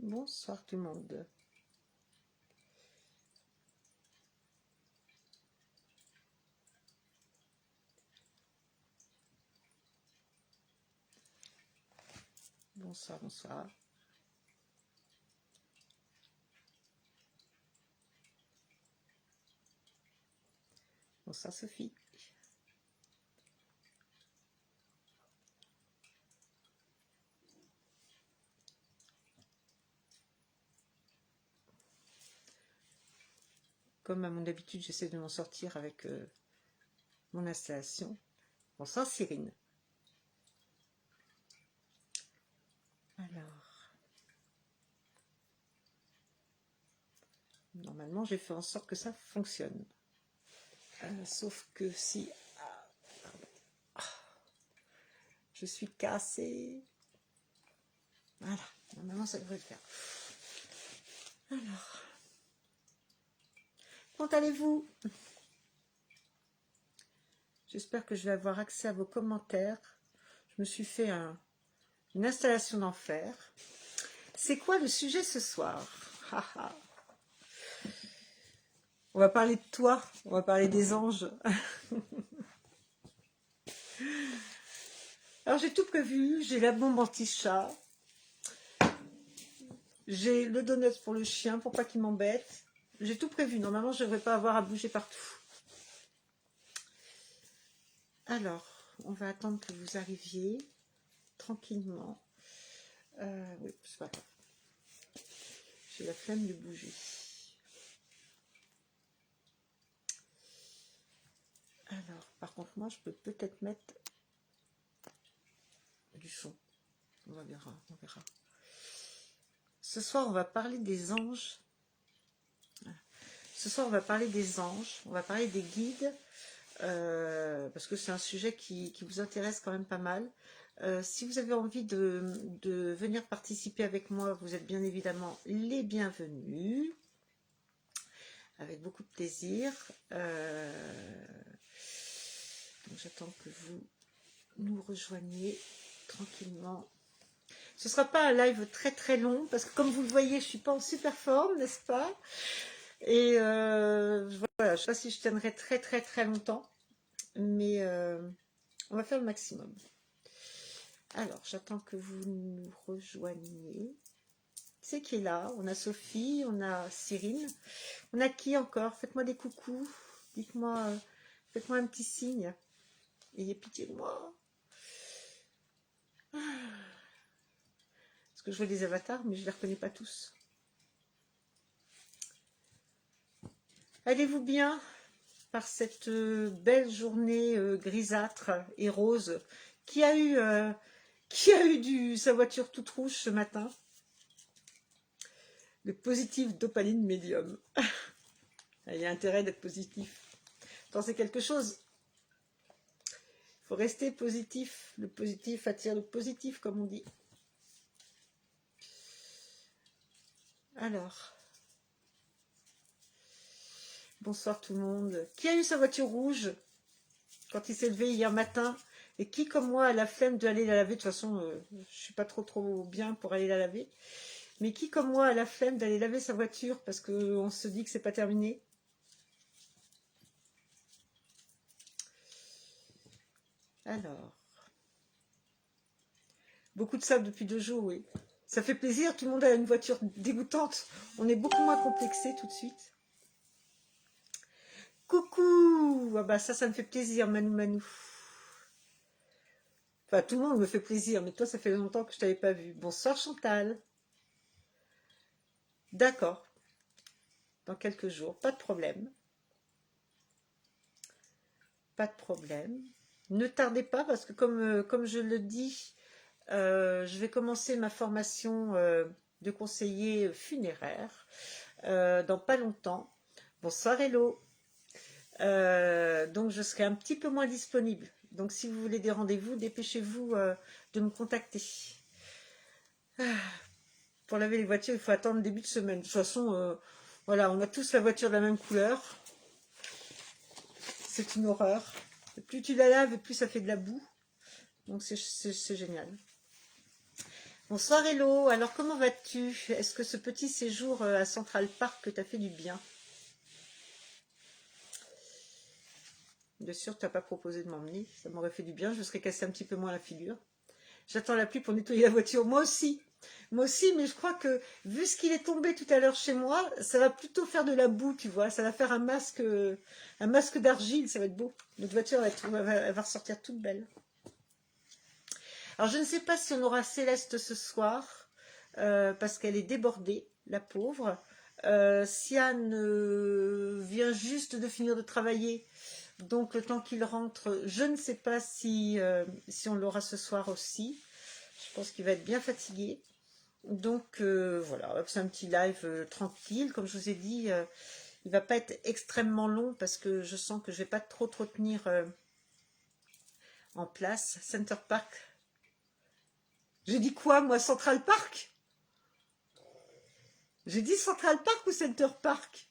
Bonsoir tout le monde. Bonsoir, bonsoir. Bonsoir Sophie. Comme à mon habitude, j'essaie de m'en sortir avec mon installation. Bonsoir Cyrine. Alors, normalement, j'ai fait en sorte que ça fonctionne. Sauf que si je suis cassée, voilà, normalement ça devrait le faire. Alors, comment allez-vous? J'espère que je vais avoir accès à vos commentaires. Je me suis fait une installation d'enfer. C'est quoi le sujet ce soir? On va parler de toi, on va parler des anges. Alors j'ai tout prévu, j'ai la bombe anti-chat, j'ai le donut pour le chien pour pas qu'il m'embête. J'ai tout prévu, normalement je ne devrais pas avoir à bouger partout. Alors, on va attendre que vous arriviez tranquillement. Oui, c'est pas grave. J'ai la flemme de bouger. Alors, par contre, moi, je peux peut-être mettre du son. On verra, on verra. Ce soir, on va parler des anges. Ce soir, on va parler des anges, on va parler des guides, parce que c'est un sujet qui vous intéresse quand même pas mal. Si vous avez envie de venir participer avec moi, vous êtes bien évidemment les bienvenus, avec beaucoup de plaisir. Donc j'attends que vous nous rejoigniez tranquillement. Ce ne sera pas un live très très long, parce que comme vous le voyez, je ne suis pas en super forme, n'est-ce pas? Et voilà, je ne sais pas si je tiendrai très très très longtemps, mais on va faire le maximum. Alors, j'attends que vous nous rejoigniez. C'est qui est là? On a Sophie, on a Cyrine. On a qui encore? Faites-moi des coucous. Dites-moi, faites-moi un petit signe. Ayez pitié de moi. Parce que je vois des avatars, mais je ne les reconnais pas tous. Allez-vous bien par cette belle journée grisâtre et rose? Qui a eu sa voiture toute rouge ce matin? Le positif dopamine médium. Il y a intérêt d'être positif. Quand c'est quelque chose, il faut rester positif. Le positif attire le positif, comme on dit. Alors, bonsoir tout le monde. Qui a eu sa voiture rouge quand il s'est levé hier matin? Et qui, comme moi, a la flemme d'aller la laver? De toute façon, je ne suis pas trop bien pour aller la laver. Mais qui, comme moi, a la flemme d'aller laver sa voiture parce qu'on se dit que c'est pas terminé? Alors, beaucoup de sable depuis 2 jours, oui. Ça fait plaisir, tout le monde a une voiture dégoûtante. On est beaucoup moins complexé tout de suite. Coucou! Ah bah ça me fait plaisir, Manou. Enfin, tout le monde me fait plaisir, mais toi, ça fait longtemps que je t'avais pas vu. Bonsoir, Chantal. D'accord. Dans quelques jours, pas de problème. Pas de problème. Ne tardez pas, parce que comme je le dis, je vais commencer ma formation de conseiller funéraire dans pas longtemps. Bonsoir, Hello. Donc je serai un petit peu moins disponible. Donc si vous voulez des rendez-vous, dépêchez-vous de me contacter. Pour laver les voitures, il faut attendre le début de semaine. De toute façon, voilà, on a tous la voiture de la même couleur. C'est une horreur. Et plus tu la laves, plus ça fait de la boue. Donc c'est génial. Bonsoir Hello, alors comment vas-tu? Est-ce que ce petit séjour à Central Park t'a fait du bien? Bien sûr, tu n'as pas proposé de m'emmener, ça m'aurait fait du bien, je me serais cassé un petit peu moins la figure. J'attends la pluie pour nettoyer la voiture, moi aussi, mais je crois que vu ce qu'il est tombé tout à l'heure chez moi, ça va plutôt faire de la boue, tu vois, ça va faire un masque d'argile, ça va être beau. Notre voiture elle va ressortir toute belle. Alors je ne sais pas si on aura Céleste ce soir, parce qu'elle est débordée, la pauvre. Siane vient juste de finir de travailler, donc le temps qu'il rentre, je ne sais pas si on l'aura ce soir aussi. Je pense qu'il va être bien fatigué. Donc voilà, c'est un petit live tranquille. Comme je vous ai dit, il ne va pas être extrêmement long parce que je sens que je ne vais pas trop tenir en place. Center Park. J'ai dit quoi, moi, Central Park? J'ai dit Central Park ou Center Park?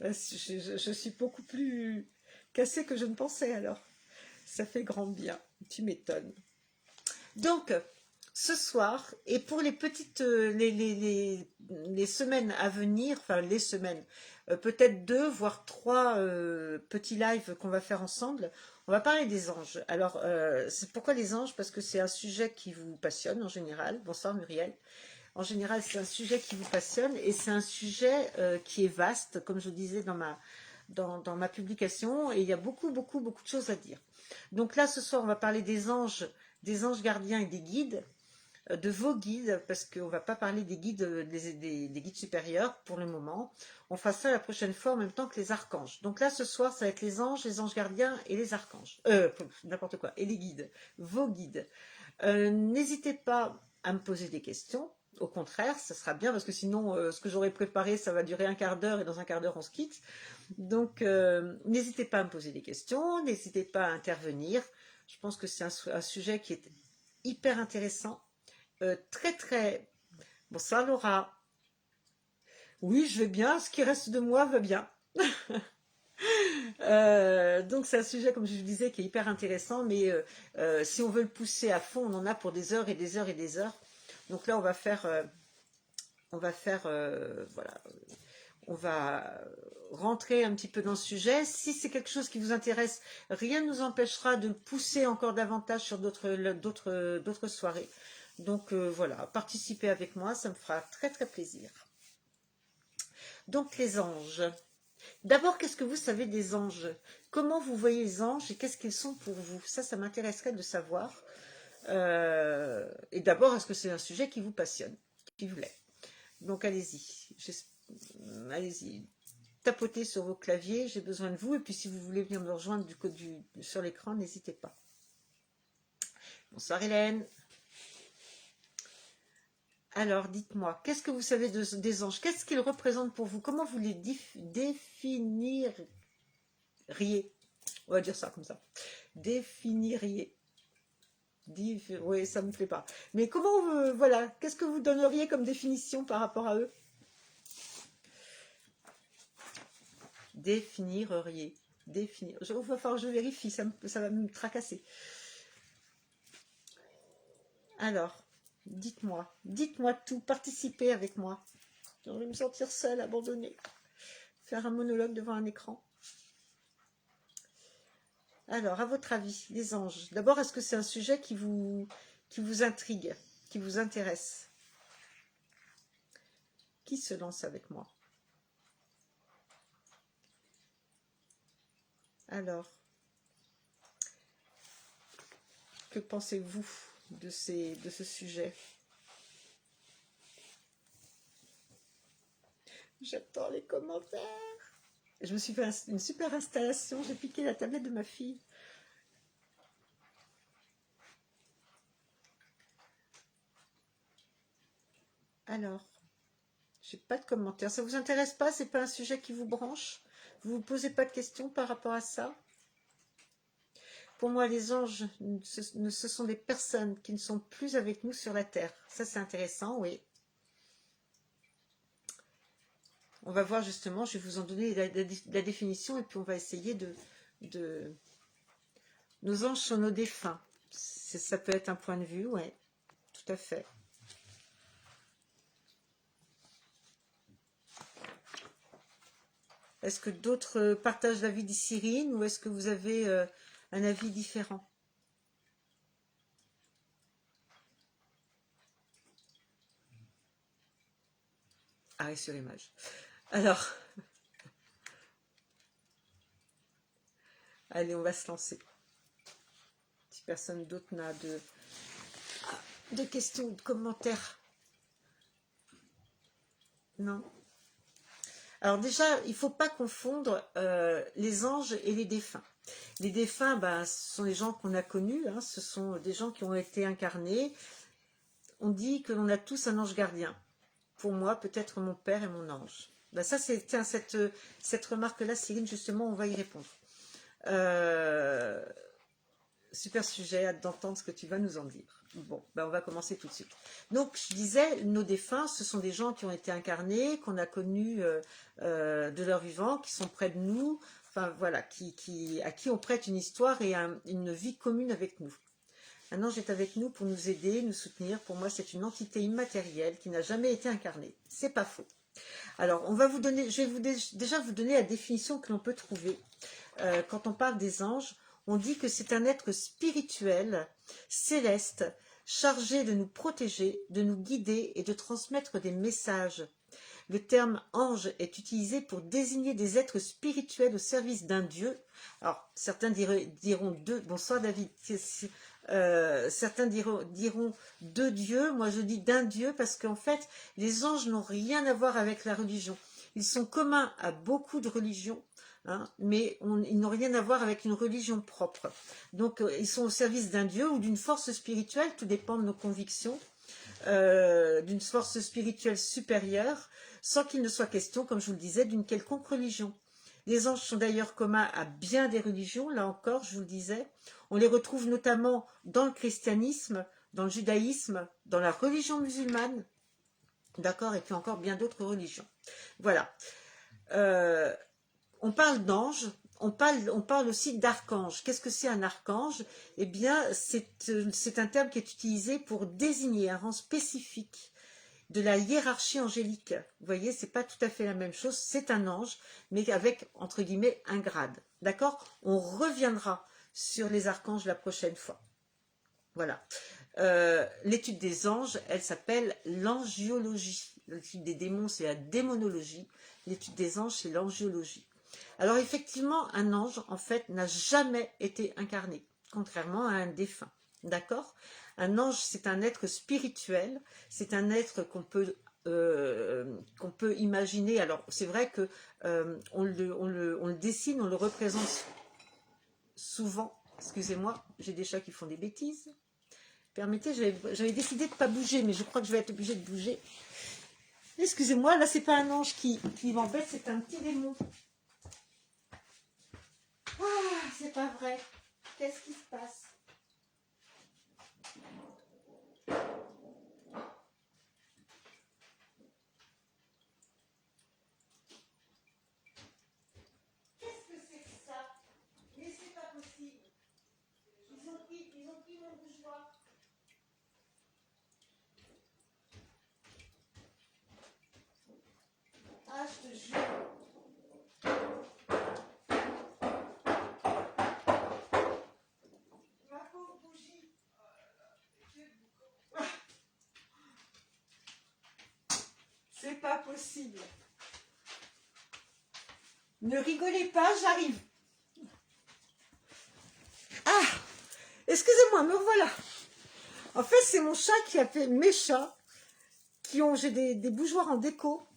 Je suis beaucoup plus cassée que je ne pensais alors. Ça fait grand bien, tu m'étonnes. Donc, ce soir, et pour les petites, les semaines à venir, enfin les semaines, peut-être 2, voire 3 petits lives qu'on va faire ensemble, on va parler des anges. Alors, c'est pourquoi les anges? Parce que c'est un sujet qui vous passionne en général. Bonsoir Muriel. En général, c'est un sujet qui vous passionne et c'est un sujet qui est vaste, comme je vous disais dans ma publication, et il y a beaucoup de choses à dire. Donc là, ce soir, on va parler des anges gardiens et des guides, de vos guides, parce qu'on ne va pas parler des guides, des guides supérieurs pour le moment. On fera ça la prochaine fois en même temps que les archanges. Donc là, ce soir, ça va être les anges gardiens et les archanges. N'importe quoi, et les guides, vos guides. N'hésitez pas à me poser des questions. Au contraire, ça sera bien parce que sinon, ce que j'aurais préparé, ça va durer un quart d'heure et dans un quart d'heure, on se quitte. Donc, n'hésitez pas à me poser des questions, n'hésitez pas à intervenir. Je pense que c'est un sujet qui est hyper intéressant, très. Bonsoir Laura. Oui, je vais bien. Ce qui reste de moi va bien. Donc c'est un sujet, comme je vous disais, qui est hyper intéressant, mais si on veut le pousser à fond, on en a pour des heures et des heures et des heures. Donc là, voilà, on va rentrer un petit peu dans le sujet. Si c'est quelque chose qui vous intéresse, rien ne nous empêchera de le pousser encore davantage sur d'autres soirées. Donc voilà, participez avec moi, ça me fera très plaisir. Donc les anges. D'abord, qu'est-ce que vous savez des anges? Comment vous voyez les anges et qu'est-ce qu'ils sont pour vous? Ça m'intéresserait de savoir. Et d'abord, est-ce que c'est un sujet qui vous passionne, qui vous l'est? Donc allez-y, allez-y, tapotez sur vos claviers, j'ai besoin de vous. Et puis si vous voulez venir me rejoindre sur l'écran, n'hésitez pas. Bonsoir Hélène. Alors, dites-moi, qu'est-ce que vous savez des anges? Qu'est-ce qu'ils représentent pour vous? Comment vous les définiriez? On va dire ça comme ça. Définiriez. Oui, ça me plaît pas. Mais comment, voilà, qu'est-ce que vous donneriez comme définition par rapport à eux? Définiriez. Définir. Il va falloir que je vérifie, ça va me tracasser. Alors, dites-moi tout, participez avec moi. Je vais me sentir seule, abandonnée. Faire un monologue devant un écran. Alors, à votre avis, les anges, d'abord, est-ce que c'est un sujet qui vous intrigue, qui vous intéresse? Qui se lance avec moi? Alors, que pensez-vous de ce sujet? J'attends les commentaires. Je me suis fait une super installation, j'ai piqué la tablette de ma fille. Alors, j'ai pas de commentaires. Ça vous intéresse pas? C'est pas un sujet qui vous branche? Vous vous posez pas de questions par rapport à ça? Pour moi, les anges, ce sont des personnes qui ne sont plus avec nous sur la terre. Ça, c'est intéressant, oui. On va voir justement, je vais vous en donner la définition et puis on va essayer de... Nos anges sont nos défunts. Ça peut être un point de vue, ouais, tout à fait. Est-ce que d'autres partagent l'avis d'Cyrine ou est-ce que vous avez un avis différent? Arrêt sur image. Alors, allez, on va se lancer. Si personne d'autre n'a de questions ou de commentaires. Non. Alors déjà, il ne faut pas confondre les anges et les défunts. Les défunts, ben, ce sont les gens qu'on a connus, hein, ce sont des gens qui ont été incarnés. On dit que l'on a tous un ange gardien. Pour moi, peut-être mon père et mon ange. Ben ça, c'est cette remarque-là, Céline, justement, on va y répondre. Super sujet, hâte d'entendre ce que tu vas nous en dire. Bon, ben on va commencer tout de suite. Donc, je disais, nos défunts, ce sont des gens qui ont été incarnés, qu'on a connus de leur vivant, qui sont près de nous, enfin voilà, à qui on prête une histoire et une vie commune avec nous. Un ange est avec nous pour nous aider, nous soutenir. Pour moi, c'est une entité immatérielle qui n'a jamais été incarnée. C'est pas faux. Alors, on va vous donner, je vais déjà vous donner la définition que l'on peut trouver. Quand on parle des anges, on dit que c'est un être spirituel, céleste, chargé de nous protéger, de nous guider et de transmettre des messages. Le terme ange est utilisé pour désigner des êtres spirituels au service d'un dieu. Alors, certains diront deux. Bonsoir David. Certains diront deux dieux. Moi, je dis d'un dieu parce qu'en fait, les anges n'ont rien à voir avec la religion. Ils sont communs à beaucoup de religions. Hein, mais ils n'ont rien à voir avec une religion propre. Donc, ils sont au service d'un dieu ou d'une force spirituelle, tout dépend de nos convictions, d'une force spirituelle supérieure, sans qu'il ne soit question, comme je vous le disais, d'une quelconque religion. Les anges sont d'ailleurs communs à bien des religions, là encore, je vous le disais. On les retrouve notamment dans le christianisme, dans le judaïsme, dans la religion musulmane, d'accord, et puis encore bien d'autres religions. Voilà. On parle d'ange, on parle aussi d'archange. Qu'est-ce que c'est un archange? Eh bien, c'est un terme qui est utilisé pour désigner un rang spécifique de la hiérarchie angélique. Vous voyez, c'est pas tout à fait la même chose. C'est un ange, mais avec, entre guillemets, un grade. D'accord? On reviendra sur les archanges la prochaine fois. Voilà. L'étude des anges, elle s'appelle l'angiologie. L'étude des démons, c'est la démonologie. L'étude des anges, c'est l'angiologie. Alors effectivement, un ange, en fait, n'a jamais été incarné, contrairement à un défunt. D'accord? Un ange, c'est un être spirituel, c'est un être qu'on peut imaginer. Alors, c'est vrai que on le dessine, on le représente souvent. Excusez-moi, j'ai des chats qui font des bêtises. Permettez, j'avais décidé de ne pas bouger, mais je crois que je vais être obligée de bouger. Excusez-moi, là, c'est pas un ange qui m'embête, c'est un petit démon. Ah, c'est pas vrai. Qu'est-ce qui se passe? Qu'est-ce que c'est que ça? Mais c'est pas possible. Ils ont pris mon bougeoir. Ah, je te jure. Ma pauvre bougie. C'est pas possible. Ne rigolez pas, j'arrive. Ah, excusez-moi, me revoilà. En fait, c'est mon chat qui a fait mes chats. J'ai des bougeoirs en déco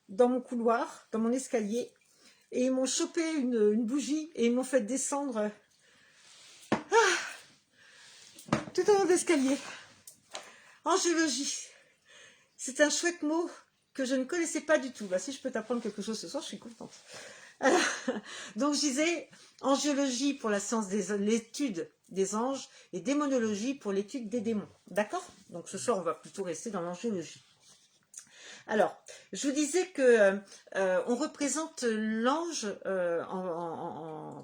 dans mon couloir, dans mon escalier. Et ils m'ont chopé une bougie et ils m'ont fait descendre tout au long de l'escalier. Angiologie. C'est un chouette mot que je ne connaissais pas du tout. Bah, si je peux t'apprendre quelque chose ce soir, je suis contente. Alors, donc je disais angiologie pour la science l'étude des anges et démonologie pour l'étude des démons. D'accord? Donc ce soir, on va plutôt rester dans l'angiologie. Alors, je vous disais que on représente l'ange en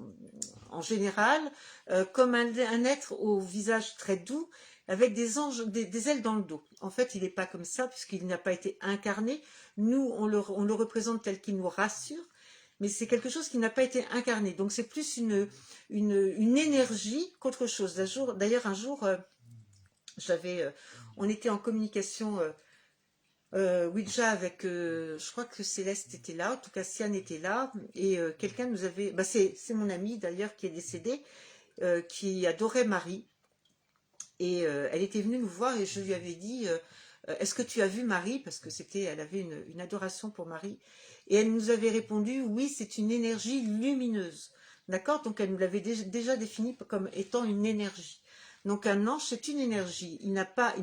général comme un être au visage très doux, avec des ailes dans le dos. En fait, il n'est pas comme ça, puisqu'il n'a pas été incarné. Nous, on le représente tel qu'il nous rassure, mais c'est quelque chose qui n'a pas été incarné. Donc c'est plus une énergie qu'autre chose. D'ailleurs, un jour, on était en communication Ouija avec, je crois que Céleste était là, en tout cas Siane était là, et quelqu'un nous avait, bah c'est mon ami d'ailleurs qui est décédé, qui adorait Marie, et elle était venue nous voir et je lui avais dit, est-ce que tu as vu Marie? Parce que elle avait une adoration pour Marie, et elle nous avait répondu, oui, c'est une énergie lumineuse, d'accord? Donc elle nous l'avait déjà définie comme étant une énergie. Donc un ange, c'est une énergie, il n'a pas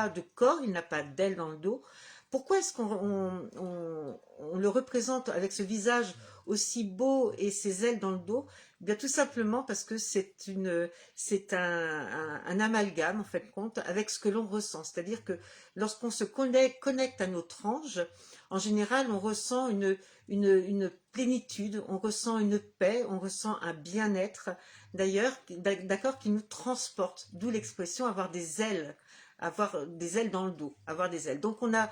de corps, il n'a pas d'aile dans le dos. Pourquoi est-ce qu'on le représente avec ce visage aussi beau et ses ailes dans le dos? Eh bien, tout simplement parce que c'est un amalgame, en fait, compte, avec ce que l'on ressent. C'est-à-dire que lorsqu'on se connecte à notre ange, en général, on ressent une plénitude, on ressent une paix, on ressent un bien-être, d'ailleurs, d'accord, qui nous transporte. D'où l'expression avoir des ailes dans le dos, avoir des ailes. Donc on a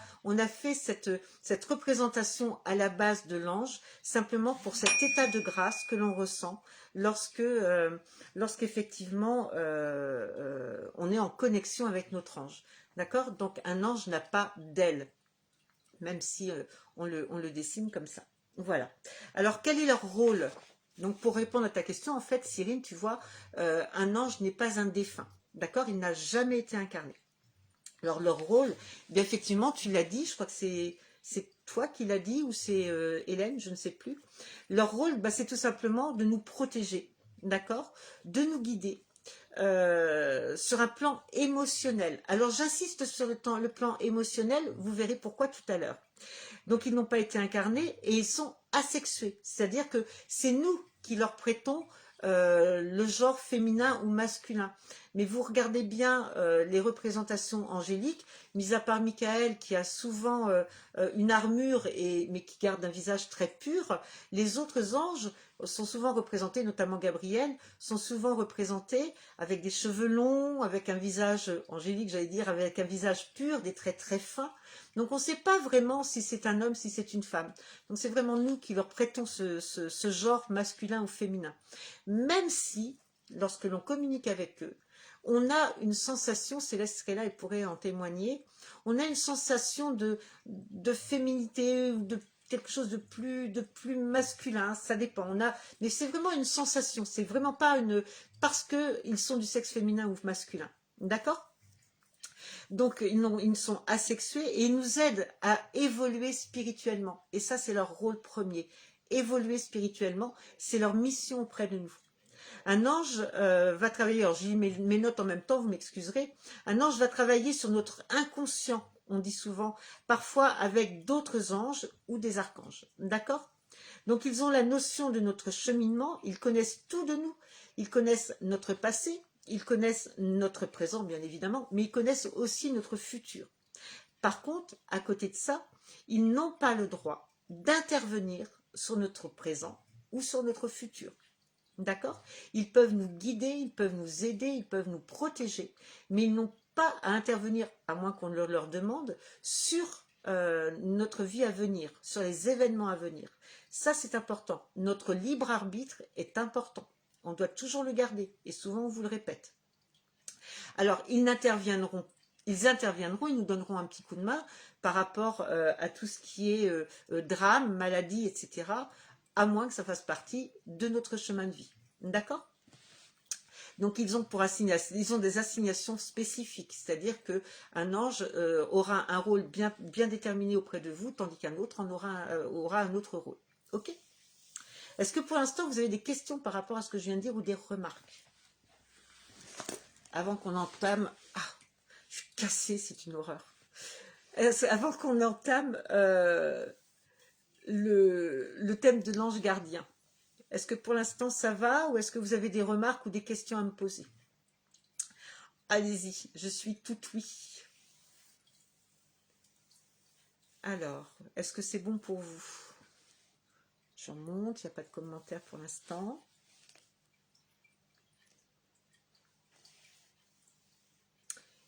fait cette représentation à la base de l'ange, simplement pour cet état de grâce que l'on ressent lorsqu'effectivement on est en connexion avec notre ange. D'accord? Donc un ange n'a pas d'aile, même si on le dessine comme ça. Voilà. Alors quel est leur rôle? Donc pour répondre à ta question, en fait, Cyrine, tu vois, un ange n'est pas un défunt. D'accord? Il n'a jamais été incarné. Alors leur rôle, bien effectivement, tu l'as dit, je crois que c'est toi qui l'as dit ou c'est Hélène, je ne sais plus. Leur rôle, bah, c'est tout simplement de nous protéger, d'accord, de nous guider sur un plan émotionnel. Alors j'insiste sur le plan émotionnel, vous verrez pourquoi tout à l'heure. Donc ils n'ont pas été incarnés et ils sont asexués, c'est-à-dire que c'est nous qui leur prêtons le genre féminin ou masculin. Mais vous regardez bien les représentations angéliques, mis à part Michael qui a souvent une armure mais qui garde un visage très pur, les autres anges sont souvent représentés, notamment Gabriel, sont souvent représentés avec des cheveux longs, avec un visage angélique, j'allais dire, avec un visage pur, des traits très fins. Donc on ne sait pas vraiment si c'est un homme, si c'est une femme. Donc c'est vraiment nous qui leur prêtons ce genre masculin ou féminin. Même si, lorsque l'on communique avec eux, on a une sensation, Céleste serait là, elle pourrait en témoigner, on a une sensation de féminité ou de quelque chose de plus masculin, ça dépend. Mais c'est vraiment une sensation, c'est vraiment pas parce qu'ils sont du sexe féminin ou masculin. D'accord? Donc ils sont asexués et ils nous aident à évoluer spirituellement. Et ça, c'est leur rôle premier. Évoluer spirituellement, c'est leur mission auprès de nous. Un ange va travailler, alors j'ai mis mes notes en même temps, vous m'excuserez, un ange va travailler sur notre inconscient, on dit souvent, parfois avec d'autres anges ou des archanges. D'accord? Donc ils ont la notion de notre cheminement, ils connaissent tout de nous, ils connaissent notre passé, ils connaissent notre présent bien évidemment, mais ils connaissent aussi notre futur. Par contre, à côté de ça, ils n'ont pas le droit d'intervenir sur notre présent ou sur notre futur. D'accord? Ils peuvent nous guider, ils peuvent nous aider, ils peuvent nous protéger, mais ils n'ont pas à intervenir, à moins qu'on leur demande, sur notre vie à venir, sur les événements à venir. Ça, c'est important. Notre libre arbitre est important. On doit toujours le garder, et souvent on vous le répète. Alors, ils interviendront, ils nous donneront un petit coup de main par rapport à tout ce qui est drame, maladie, etc., à moins que ça fasse partie de notre chemin de vie. D'accord? Donc ils ont des assignations spécifiques, c'est-à-dire qu'un ange aura un rôle bien déterminé auprès de vous, tandis qu'un autre aura un autre rôle. Ok? Est-ce que pour l'instant vous avez des questions par rapport à ce que je viens de dire ou des remarques? Avant qu'on entame... Ah, je suis cassée, c'est une horreur. Avant qu'on entame le thème de l'ange gardien. Est-ce que pour l'instant ça va ou est-ce que vous avez des remarques ou des questions à me poser? Allez-y, je suis tout oui. Alors, est-ce que c'est bon pour vous? J'en monte, il n'y a pas de commentaire pour l'instant.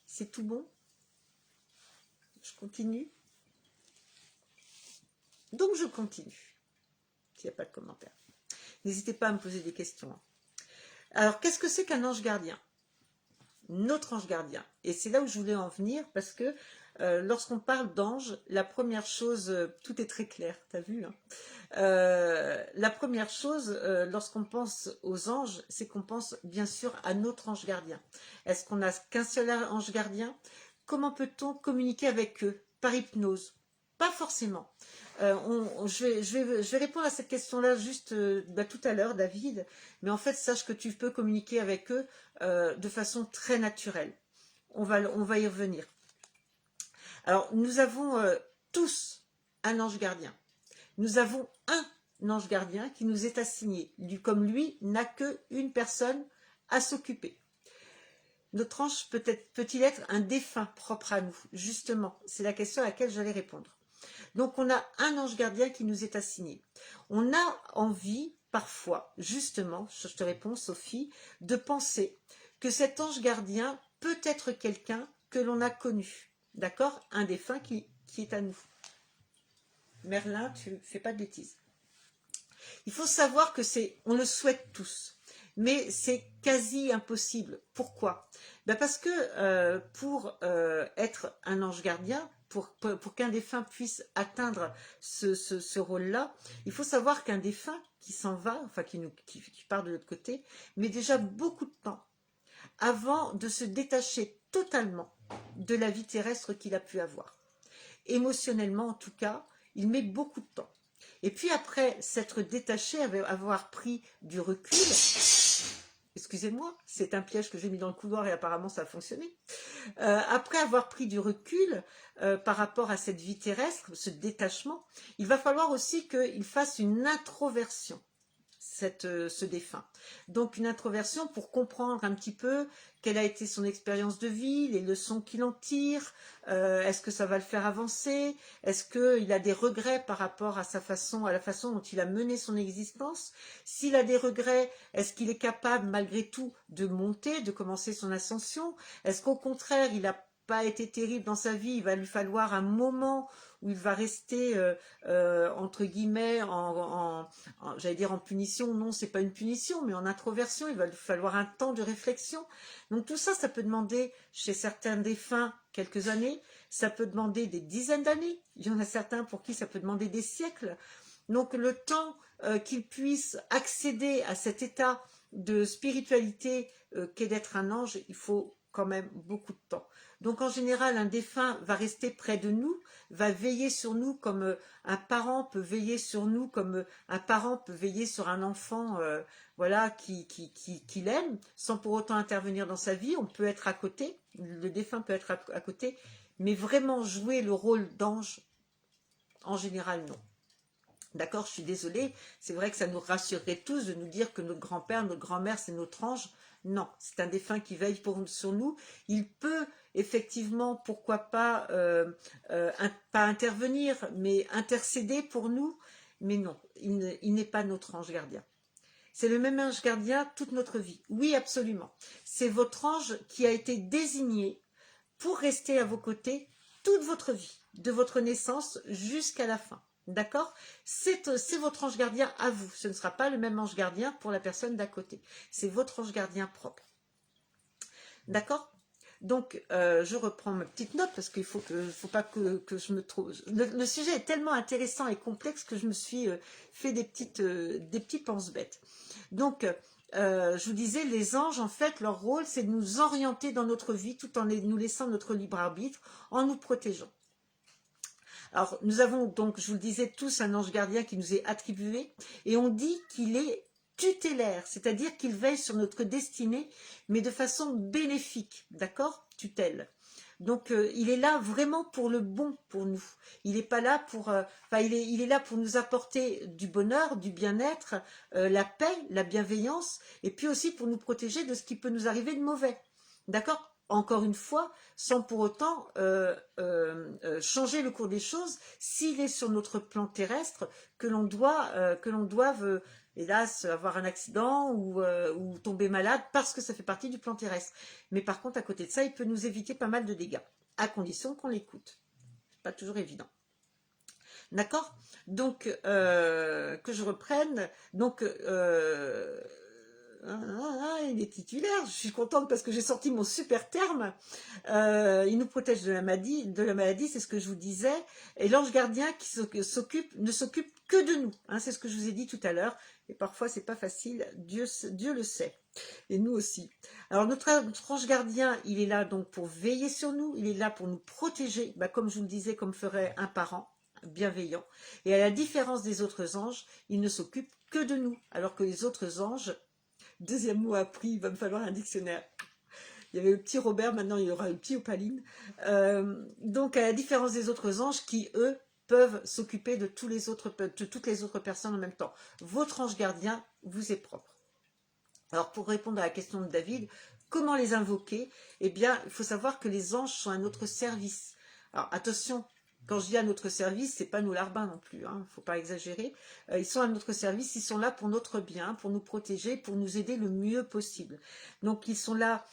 C'est tout bon? Je continue? Donc je continue. s'il n'y a pas de commentaire. N'hésitez pas à me poser des questions. Hein. Alors, qu'est-ce que c'est qu'un ange gardien? Notre ange gardien. Et c'est là où je voulais en venir, parce que lorsqu'on parle d'ange, la première chose, tout est très clair, t'as vu, hein, la première chose, lorsqu'on pense aux anges, c'est qu'on pense bien sûr à notre ange gardien. Est-ce qu'on n'a qu'un seul ange gardien? Comment peut-on communiquer avec eux? Par hypnose? Pas forcément. Je vais répondre à cette question-là juste tout à l'heure, David, mais en fait, sache que tu peux communiquer avec eux de façon très naturelle. On va y revenir. Alors, nous avons tous un ange gardien. Nous avons un ange gardien qui nous est assigné. Comme lui n'a qu'une personne à s'occuper. Notre ange peut-il être un défunt propre à nous? Justement, c'est la question à laquelle j'allais répondre. Donc, on a un ange gardien qui nous est assigné. On a envie, parfois, justement, je te réponds, Sophie, de penser que cet ange gardien peut être quelqu'un que l'on a connu. D'accord? Un défunt qui est à nous. Merlin, tu ne fais pas de bêtises. Il faut savoir que on le souhaite tous, mais c'est quasi impossible. Pourquoi? Parce que pour être un ange gardien, pour qu'un défunt puisse atteindre ce rôle-là, il faut savoir qu'un défunt qui s'en va, enfin qui part de l'autre côté, met déjà beaucoup de temps avant de se détacher totalement de la vie terrestre qu'il a pu avoir. Émotionnellement, en tout cas, il met beaucoup de temps. Et puis après s'être détaché, avoir pris du recul, excusez-moi, c'est un piège que j'ai mis dans le couloir et apparemment ça a fonctionné. Après avoir pris du recul par rapport à cette vie terrestre, ce détachement, il va falloir aussi qu'il fasse une introversion. Ce défunt. Donc une introversion pour comprendre un petit peu quelle a été son expérience de vie, les leçons qu'il en tire, est-ce que ça va le faire avancer, est-ce qu'il a des regrets par rapport à à la façon dont il a mené son existence. S'il a des regrets, est-ce qu'il est capable malgré tout de monter, de commencer son ascension? Est-ce qu'au contraire, il n'a pas été terrible dans sa vie, il va lui falloir un moment où il va rester entre guillemets j'allais dire en punition, non c'est pas une punition, mais en introversion, il va lui falloir un temps de réflexion. Donc tout ça, ça peut demander chez certains défunts quelques années, ça peut demander des dizaines d'années, il y en a certains pour qui ça peut demander des siècles. Donc le temps qu'ils puissent accéder à cet état de spiritualité qu'est d'être un ange, il faut quand même beaucoup de temps. Donc en général, un défunt va rester près de nous, va veiller sur nous comme un parent peut veiller sur nous, comme un parent peut veiller sur un enfant voilà, qu'il aime, sans pour autant intervenir dans sa vie. On peut être à côté, le défunt peut être à côté, mais vraiment jouer le rôle d'ange, en général, non. D'accord, je suis désolée, c'est vrai que ça nous rassurerait tous de nous dire que notre grand-père, notre grand-mère, c'est notre ange. Non, c'est un défunt qui veille sur nous. Il peut effectivement, pourquoi pas, pas intervenir, mais intercéder pour nous. Mais non, il n'est pas notre ange gardien. C'est le même ange gardien toute notre vie. Oui, absolument. C'est votre ange qui a été désigné pour rester à vos côtés toute votre vie, de votre naissance jusqu'à la fin. D'accord? C'est votre ange gardien à vous. Ce ne sera pas le même ange gardien pour la personne d'à côté. C'est votre ange gardien propre. D'accord? Donc, je reprends ma petite note parce qu'il faut pas que je me trouve... Le sujet est tellement intéressant et complexe que je me suis fait des petits pense-bêtes. Donc, je vous disais, les anges, en fait, leur rôle, c'est de nous orienter dans notre vie tout en nous laissant notre libre arbitre, en nous protégeant. Alors, nous avons donc, je vous le disais, tous un ange gardien qui nous est attribué, et on dit qu'il est tutélaire, c'est-à-dire qu'il veille sur notre destinée, mais de façon bénéfique, d'accord? Tutelle. Donc, il est là vraiment pour le bon pour nous. Il n'est pas là pour... il est là pour nous apporter du bonheur, du bien-être, la paix, la bienveillance, et puis aussi pour nous protéger de ce qui peut nous arriver de mauvais. D'accord? Encore une fois, sans pour autant changer le cours des choses, s'il est sur notre plan terrestre, que l'on doive hélas, avoir un accident ou tomber malade parce que ça fait partie du plan terrestre. Mais par contre, à côté de ça, il peut nous éviter pas mal de dégâts, à condition qu'on l'écoute. Pas toujours évident. D'accord? Donc, que je reprenne. Donc, il est titulaire. Je suis contente parce que j'ai sorti mon super terme. Il nous protège de la maladie, c'est ce que je vous disais. Et l'ange gardien qui ne s'occupe que de nous. Hein, c'est ce que je vous ai dit tout à l'heure. Et parfois, c'est pas facile. Dieu le sait. Et nous aussi. Alors, notre ange gardien, il est là donc pour veiller sur nous. Il est là pour nous protéger, bah, comme je vous le disais, comme ferait un parent bienveillant. Et à la différence des autres anges, il ne s'occupe que de nous. Alors que les autres anges, deuxième mot appris, il va me falloir un dictionnaire. Il y avait le petit Robert, maintenant il y aura le petit Opaline. Donc à la différence des autres anges qui, eux, peuvent s'occuper de toutes les autres personnes en même temps. Votre ange gardien vous est propre. Alors pour répondre à la question de David, comment les invoquer? Eh bien, il faut savoir que les anges sont à notre service. Alors attention, quand je dis à notre service, c'est pas nos larbins non plus, hein, faut pas exagérer. Ils sont à notre service, ils sont là pour notre bien, pour nous protéger, pour nous aider le mieux possible. Donc ils sont là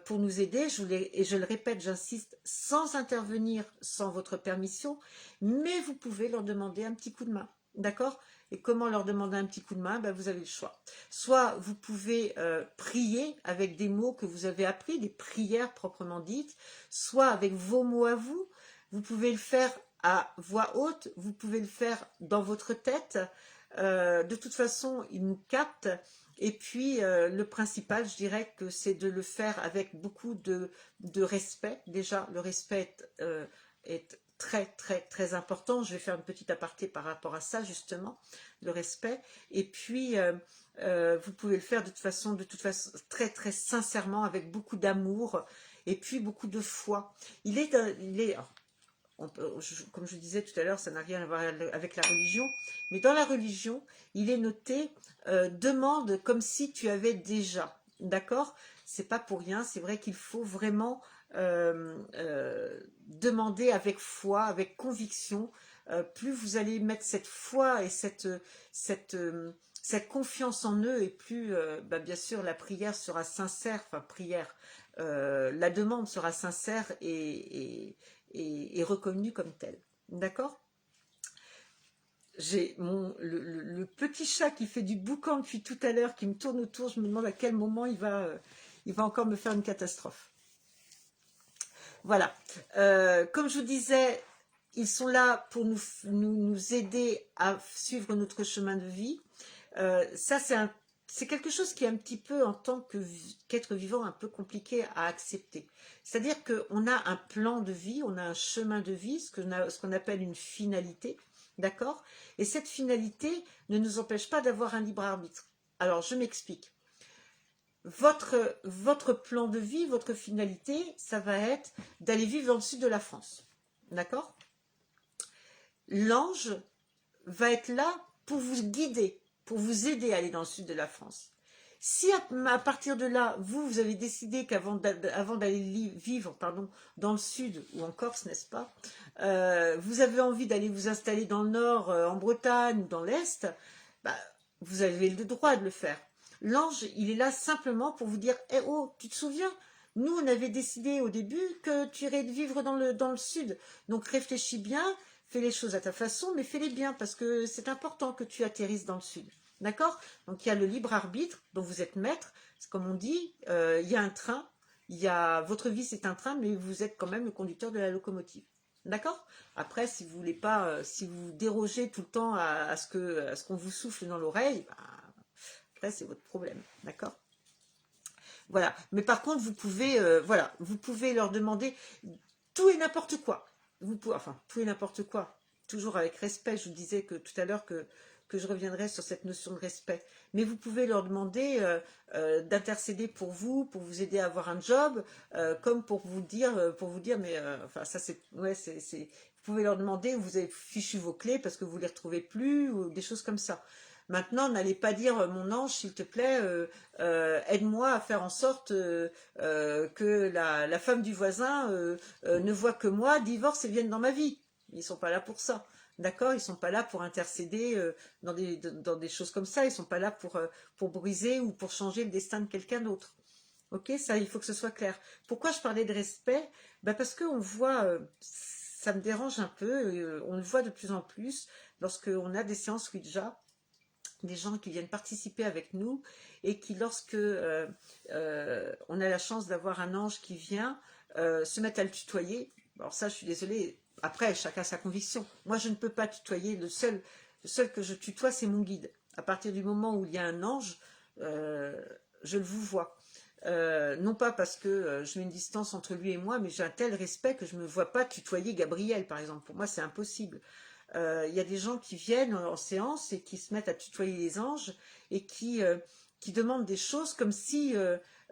pour nous aider, et je le répète, j'insiste, sans intervenir, sans votre permission, mais vous pouvez leur demander un petit coup de main, d'accord? Et comment leur demander un petit coup de main? Ben, vous avez le choix. Soit vous pouvez prier avec des mots que vous avez appris, des prières proprement dites, soit avec vos mots à vous. Vous pouvez le faire à voix haute, vous pouvez le faire dans votre tête. De toute façon, ils nous captent. Et puis, le principal, je dirais que c'est de le faire avec beaucoup de respect. Déjà, le respect est très, très, très important. Je vais faire une petite aparté par rapport à ça, justement, le respect. Et puis, vous pouvez le faire de toute façon, très, très sincèrement, avec beaucoup d'amour et puis beaucoup de foi. Comme je disais tout à l'heure, ça n'a rien à voir avec la religion, mais dans la religion, il est noté demande comme si tu avais déjà. D'accord? C'est pas pour rien, c'est vrai qu'il faut vraiment demander avec foi, avec conviction. Plus vous allez mettre cette foi et cette confiance en eux, et plus, bien sûr, la prière sera sincère, enfin, la demande sera sincère et reconnue comme telle. D'accord? J'ai le petit chat qui fait du boucan depuis tout à l'heure, qui me tourne autour. Je me demande à quel moment il va encore me faire une catastrophe. Voilà. Comme je vous disais, ils sont là pour nous aider à suivre notre chemin de vie. Ça, c'est quelque chose qui est un petit peu, en tant qu'être vivant, un peu compliqué à accepter. C'est-à-dire qu'on a un plan de vie, on a un chemin de vie, ce qu'on appelle une finalité, d'accord? Et cette finalité ne nous empêche pas d'avoir un libre arbitre. Alors, je m'explique. Votre plan de vie, votre finalité, ça va être d'aller vivre dans le sud de la France, d'accord? L'ange va être là pour vous guider, pour vous aider à aller dans le sud de la France. Si à partir de là, vous avez décidé qu'avant d'aller vivre dans le sud ou en Corse, n'est-ce pas, vous avez envie d'aller vous installer dans le nord, en Bretagne ou dans l'est, bah, vous avez le droit de le faire. L'ange, il est là simplement pour vous dire « Eh oh, tu te souviens ? Nous, on avait décidé au début que tu irais vivre dans le sud. Donc réfléchis bien, fais les choses à ta façon, mais fais-les bien, parce que c'est important que tu atterrisses dans le sud. » D'accord? Donc il y a le libre arbitre dont vous êtes maître. C'est comme on dit, il y a un train, votre vie c'est un train, mais vous êtes quand même le conducteur de la locomotive. D'accord? Après, si vous voulez pas, si vous dérogez tout le temps à ce qu'on vous souffle dans l'oreille, bah, après c'est votre problème. D'accord? Voilà. Mais par contre, vous pouvez leur demander tout et n'importe quoi. Tout et n'importe quoi. Toujours avec respect. Je vous disais tout à l'heure que je reviendrai sur cette notion de respect. Mais vous pouvez leur demander d'intercéder pour vous aider à avoir un job, comme pour vous dire, mais ça c'est, ouais, vous pouvez leur demander où vous avez fichu vos clés parce que vous les retrouvez plus, ou des choses comme ça. Maintenant, n'allez pas dire mon ange, s'il te plaît, aide-moi à faire en sorte que la femme du voisin ne voit que moi, divorce et vienne dans ma vie. Ils sont pas là pour ça. D'accord? Ils sont pas là pour intercéder dans des choses comme ça. Ils sont pas là pour briser ou pour changer le destin de quelqu'un d'autre. Ok? Ça, il faut que ce soit clair. Pourquoi je parlais de respect? Parce qu'on voit, ça me dérange un peu. On le voit de plus en plus lorsqu'on a des séances Ouija, des gens qui viennent participer avec nous et qui, lorsque on a la chance d'avoir un ange qui vient, se mettent à le tutoyer. Alors ça, je suis désolée, après, chacun sa conviction. Moi, je ne peux pas tutoyer, le seul que je tutoie, c'est mon guide. À partir du moment où il y a un ange, je le vous vois. Non pas parce que je mets une distance entre lui et moi, mais j'ai un tel respect que je ne me vois pas tutoyer Gabriel, par exemple. Pour moi, c'est impossible. Il y a des gens qui viennent en séance et qui se mettent à tutoyer les anges et qui demandent des choses comme si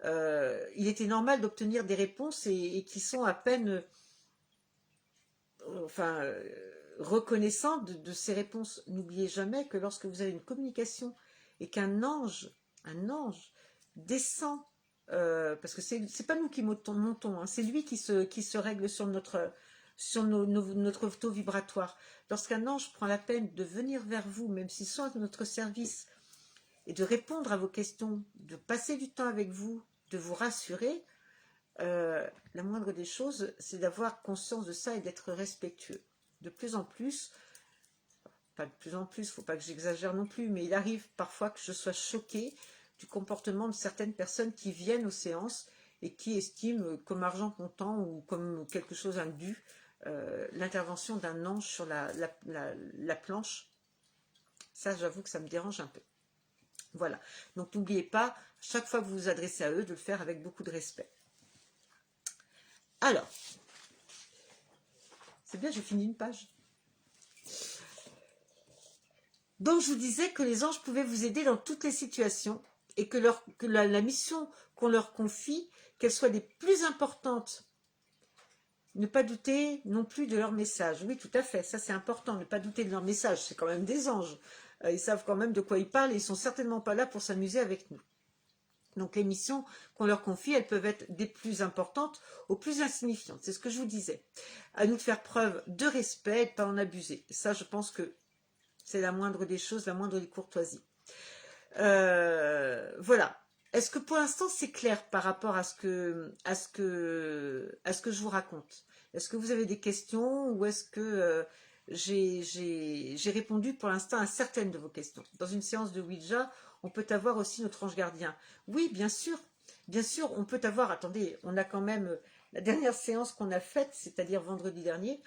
il était normal d'obtenir des réponses et qui sont à peine enfin, reconnaissants de ces réponses. N'oubliez jamais que lorsque vous avez une communication et qu'un ange, descend, parce que c'est pas nous qui montons, hein, c'est lui qui se règle sur notre taux vibratoire. Lorsqu'un ange prend la peine de venir vers vous, même s'ils sont à notre service, et de répondre à vos questions, de passer du temps avec vous, de vous rassurer, la moindre des choses, c'est d'avoir conscience de ça et d'être respectueux. De plus en plus, pas de plus en plus, il ne faut pas que j'exagère non plus, mais il arrive parfois que je sois choquée du comportement de certaines personnes qui viennent aux séances et qui estiment comme argent comptant ou comme quelque chose indu l'intervention d'un ange sur la planche. Ça, j'avoue que ça me dérange un peu. Voilà. Donc n'oubliez pas, chaque fois que vous vous adressez à eux, de le faire avec beaucoup de respect. Alors, c'est bien, j'ai fini une page. Donc je vous disais que les anges pouvaient vous aider dans toutes les situations et que la mission qu'on leur confie, qu'elle soit des plus importantes. Ne pas douter non plus de leur message. Oui, tout à fait, ça c'est important, ne pas douter de leur message. C'est quand même des anges. Ils savent quand même de quoi ils parlent et ils ne sont certainement pas là pour s'amuser avec nous. Donc les missions qu'on leur confie, elles peuvent être des plus importantes aux plus insignifiantes. C'est ce que je vous disais. À nous de faire preuve de respect et de ne pas en abuser. Ça, je pense que c'est la moindre des choses, la moindre des courtoisies. Voilà. Est-ce que pour l'instant c'est clair par rapport à ce que je vous raconte? Est-ce que vous avez des questions ou est-ce que j'ai répondu pour l'instant à certaines de vos questions? Dans une séance de Ouija, on peut avoir aussi notre ange gardien. Oui, bien sûr, on peut avoir. Attendez, on a quand même la dernière séance qu'on a faite, c'est-à-dire vendredi dernier,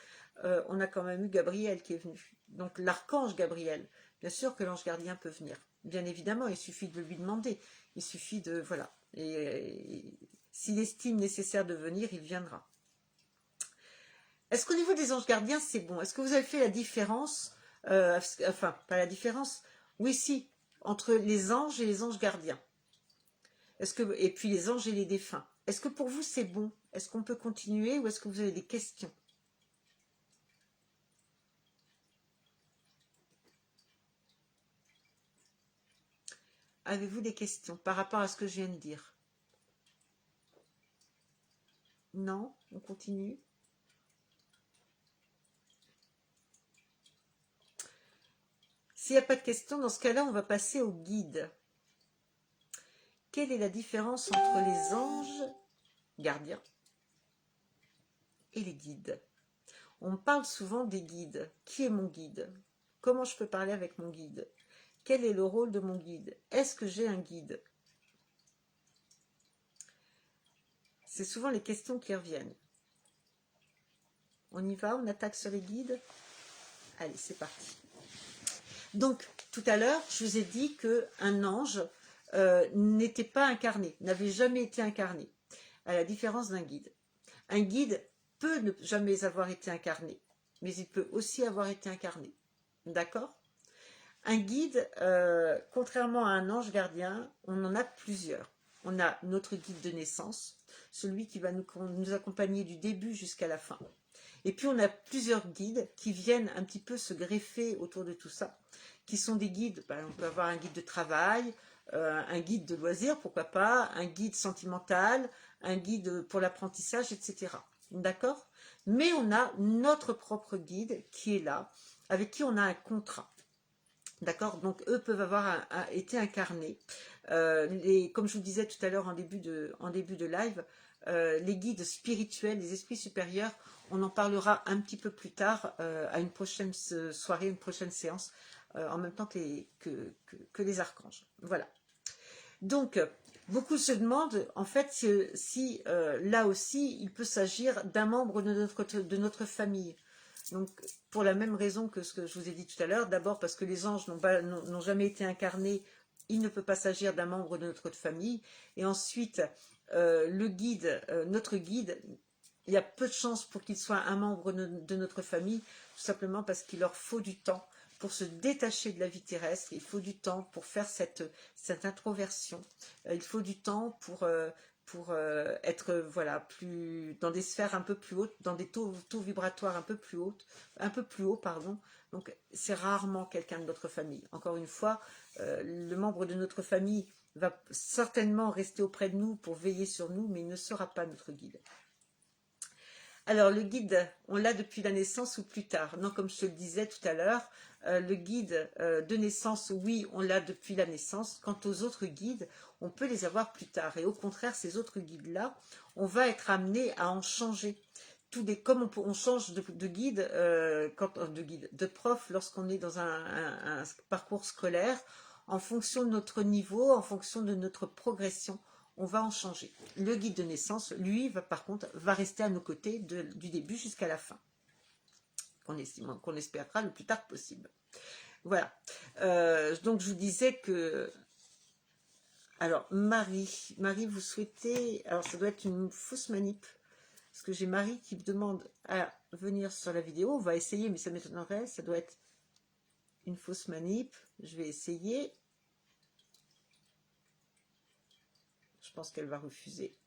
on a quand même eu Gabriel qui est venu. Donc l'archange Gabriel. Bien sûr que l'ange gardien peut venir. Bien évidemment, il suffit de lui demander. Il suffit de... Voilà. Et s'il estime nécessaire de venir, il viendra. Est-ce qu'au niveau des anges gardiens, c'est bon? Est-ce que vous avez fait la différence enfin, pas la différence. Oui, si. Entre les anges et les anges gardiens. Et puis les anges et les défunts. Est-ce que pour vous, c'est bon? Est-ce qu'on peut continuer ou est-ce que vous avez des questions? Avez-vous des questions par rapport à ce que je viens de dire? Non? On continue? S'il n'y a pas de questions, dans ce cas-là, on va passer au guide. Quelle est la différence entre les anges gardiens et les guides? On me parle souvent des guides. Qui est mon guide? Comment je peux parler avec mon guide? Quel est le rôle de mon guide? Est-ce que j'ai un guide? C'est souvent les questions qui reviennent. On y va, on attaque sur les guides? Allez, c'est parti. Donc, tout à l'heure, je vous ai dit qu'un ange n'était pas incarné, n'avait jamais été incarné, à la différence d'un guide. Un guide peut ne jamais avoir été incarné, mais il peut aussi avoir été incarné. D'accord? Un guide, contrairement à un ange gardien, on en a plusieurs. On a notre guide de naissance, celui qui va nous accompagner du début jusqu'à la fin. Et puis on a plusieurs guides qui viennent un petit peu se greffer autour de tout ça, qui sont des guides, on peut avoir un guide de travail, un guide de loisirs, pourquoi pas, un guide sentimental, un guide pour l'apprentissage, etc. D'accord? Mais on a notre propre guide qui est là, avec qui on a un contrat. D'accord? Donc eux peuvent avoir été incarnés. Comme je vous disais tout à l'heure en début de live, les guides spirituels, les esprits supérieurs, on en parlera un petit peu plus tard à une prochaine soirée, une prochaine séance, en même temps que les archanges. Voilà. Donc, beaucoup se demandent, en fait, si là aussi, il peut s'agir d'un membre de notre famille. Donc, pour la même raison que ce que je vous ai dit tout à l'heure, d'abord parce que les anges n'ont jamais été incarnés, il ne peut pas s'agir d'un membre de notre famille. Et ensuite, le guide, notre guide, il y a peu de chances pour qu'il soit un membre de notre famille, tout simplement parce qu'il leur faut du temps pour se détacher de la vie terrestre, il faut du temps pour faire cette introversion, il faut du temps pour être voilà, plus, dans des sphères un peu plus hautes, dans des taux vibratoires un peu plus haut, pardon. Donc c'est rarement quelqu'un de notre famille. Encore une fois, le membre de notre famille va certainement rester auprès de nous pour veiller sur nous, mais il ne sera pas notre guide. Alors, le guide, on l'a depuis la naissance ou plus tard? Non, comme je te le disais tout à l'heure, le guide de naissance, oui, on l'a depuis la naissance. Quant aux autres guides, on peut les avoir plus tard. Et au contraire, ces autres guides-là, on va être amené à en changer. Comme on change de guide, de prof, lorsqu'on est dans un parcours scolaire, en fonction de notre niveau, en fonction de notre progression, on va en changer. Le guide de naissance, lui, par contre, va rester à nos côtés du début jusqu'à la fin, qu'on espérera le plus tard possible. Voilà. Donc, je vous disais que... Alors, Marie, vous souhaitez... Alors, ça doit être une fausse manip, parce que j'ai Marie qui me demande à venir sur la vidéo. On va essayer, mais ça m'étonnerait. Ça doit être une fausse manip. Je vais essayer. Je pense qu'elle va refuser.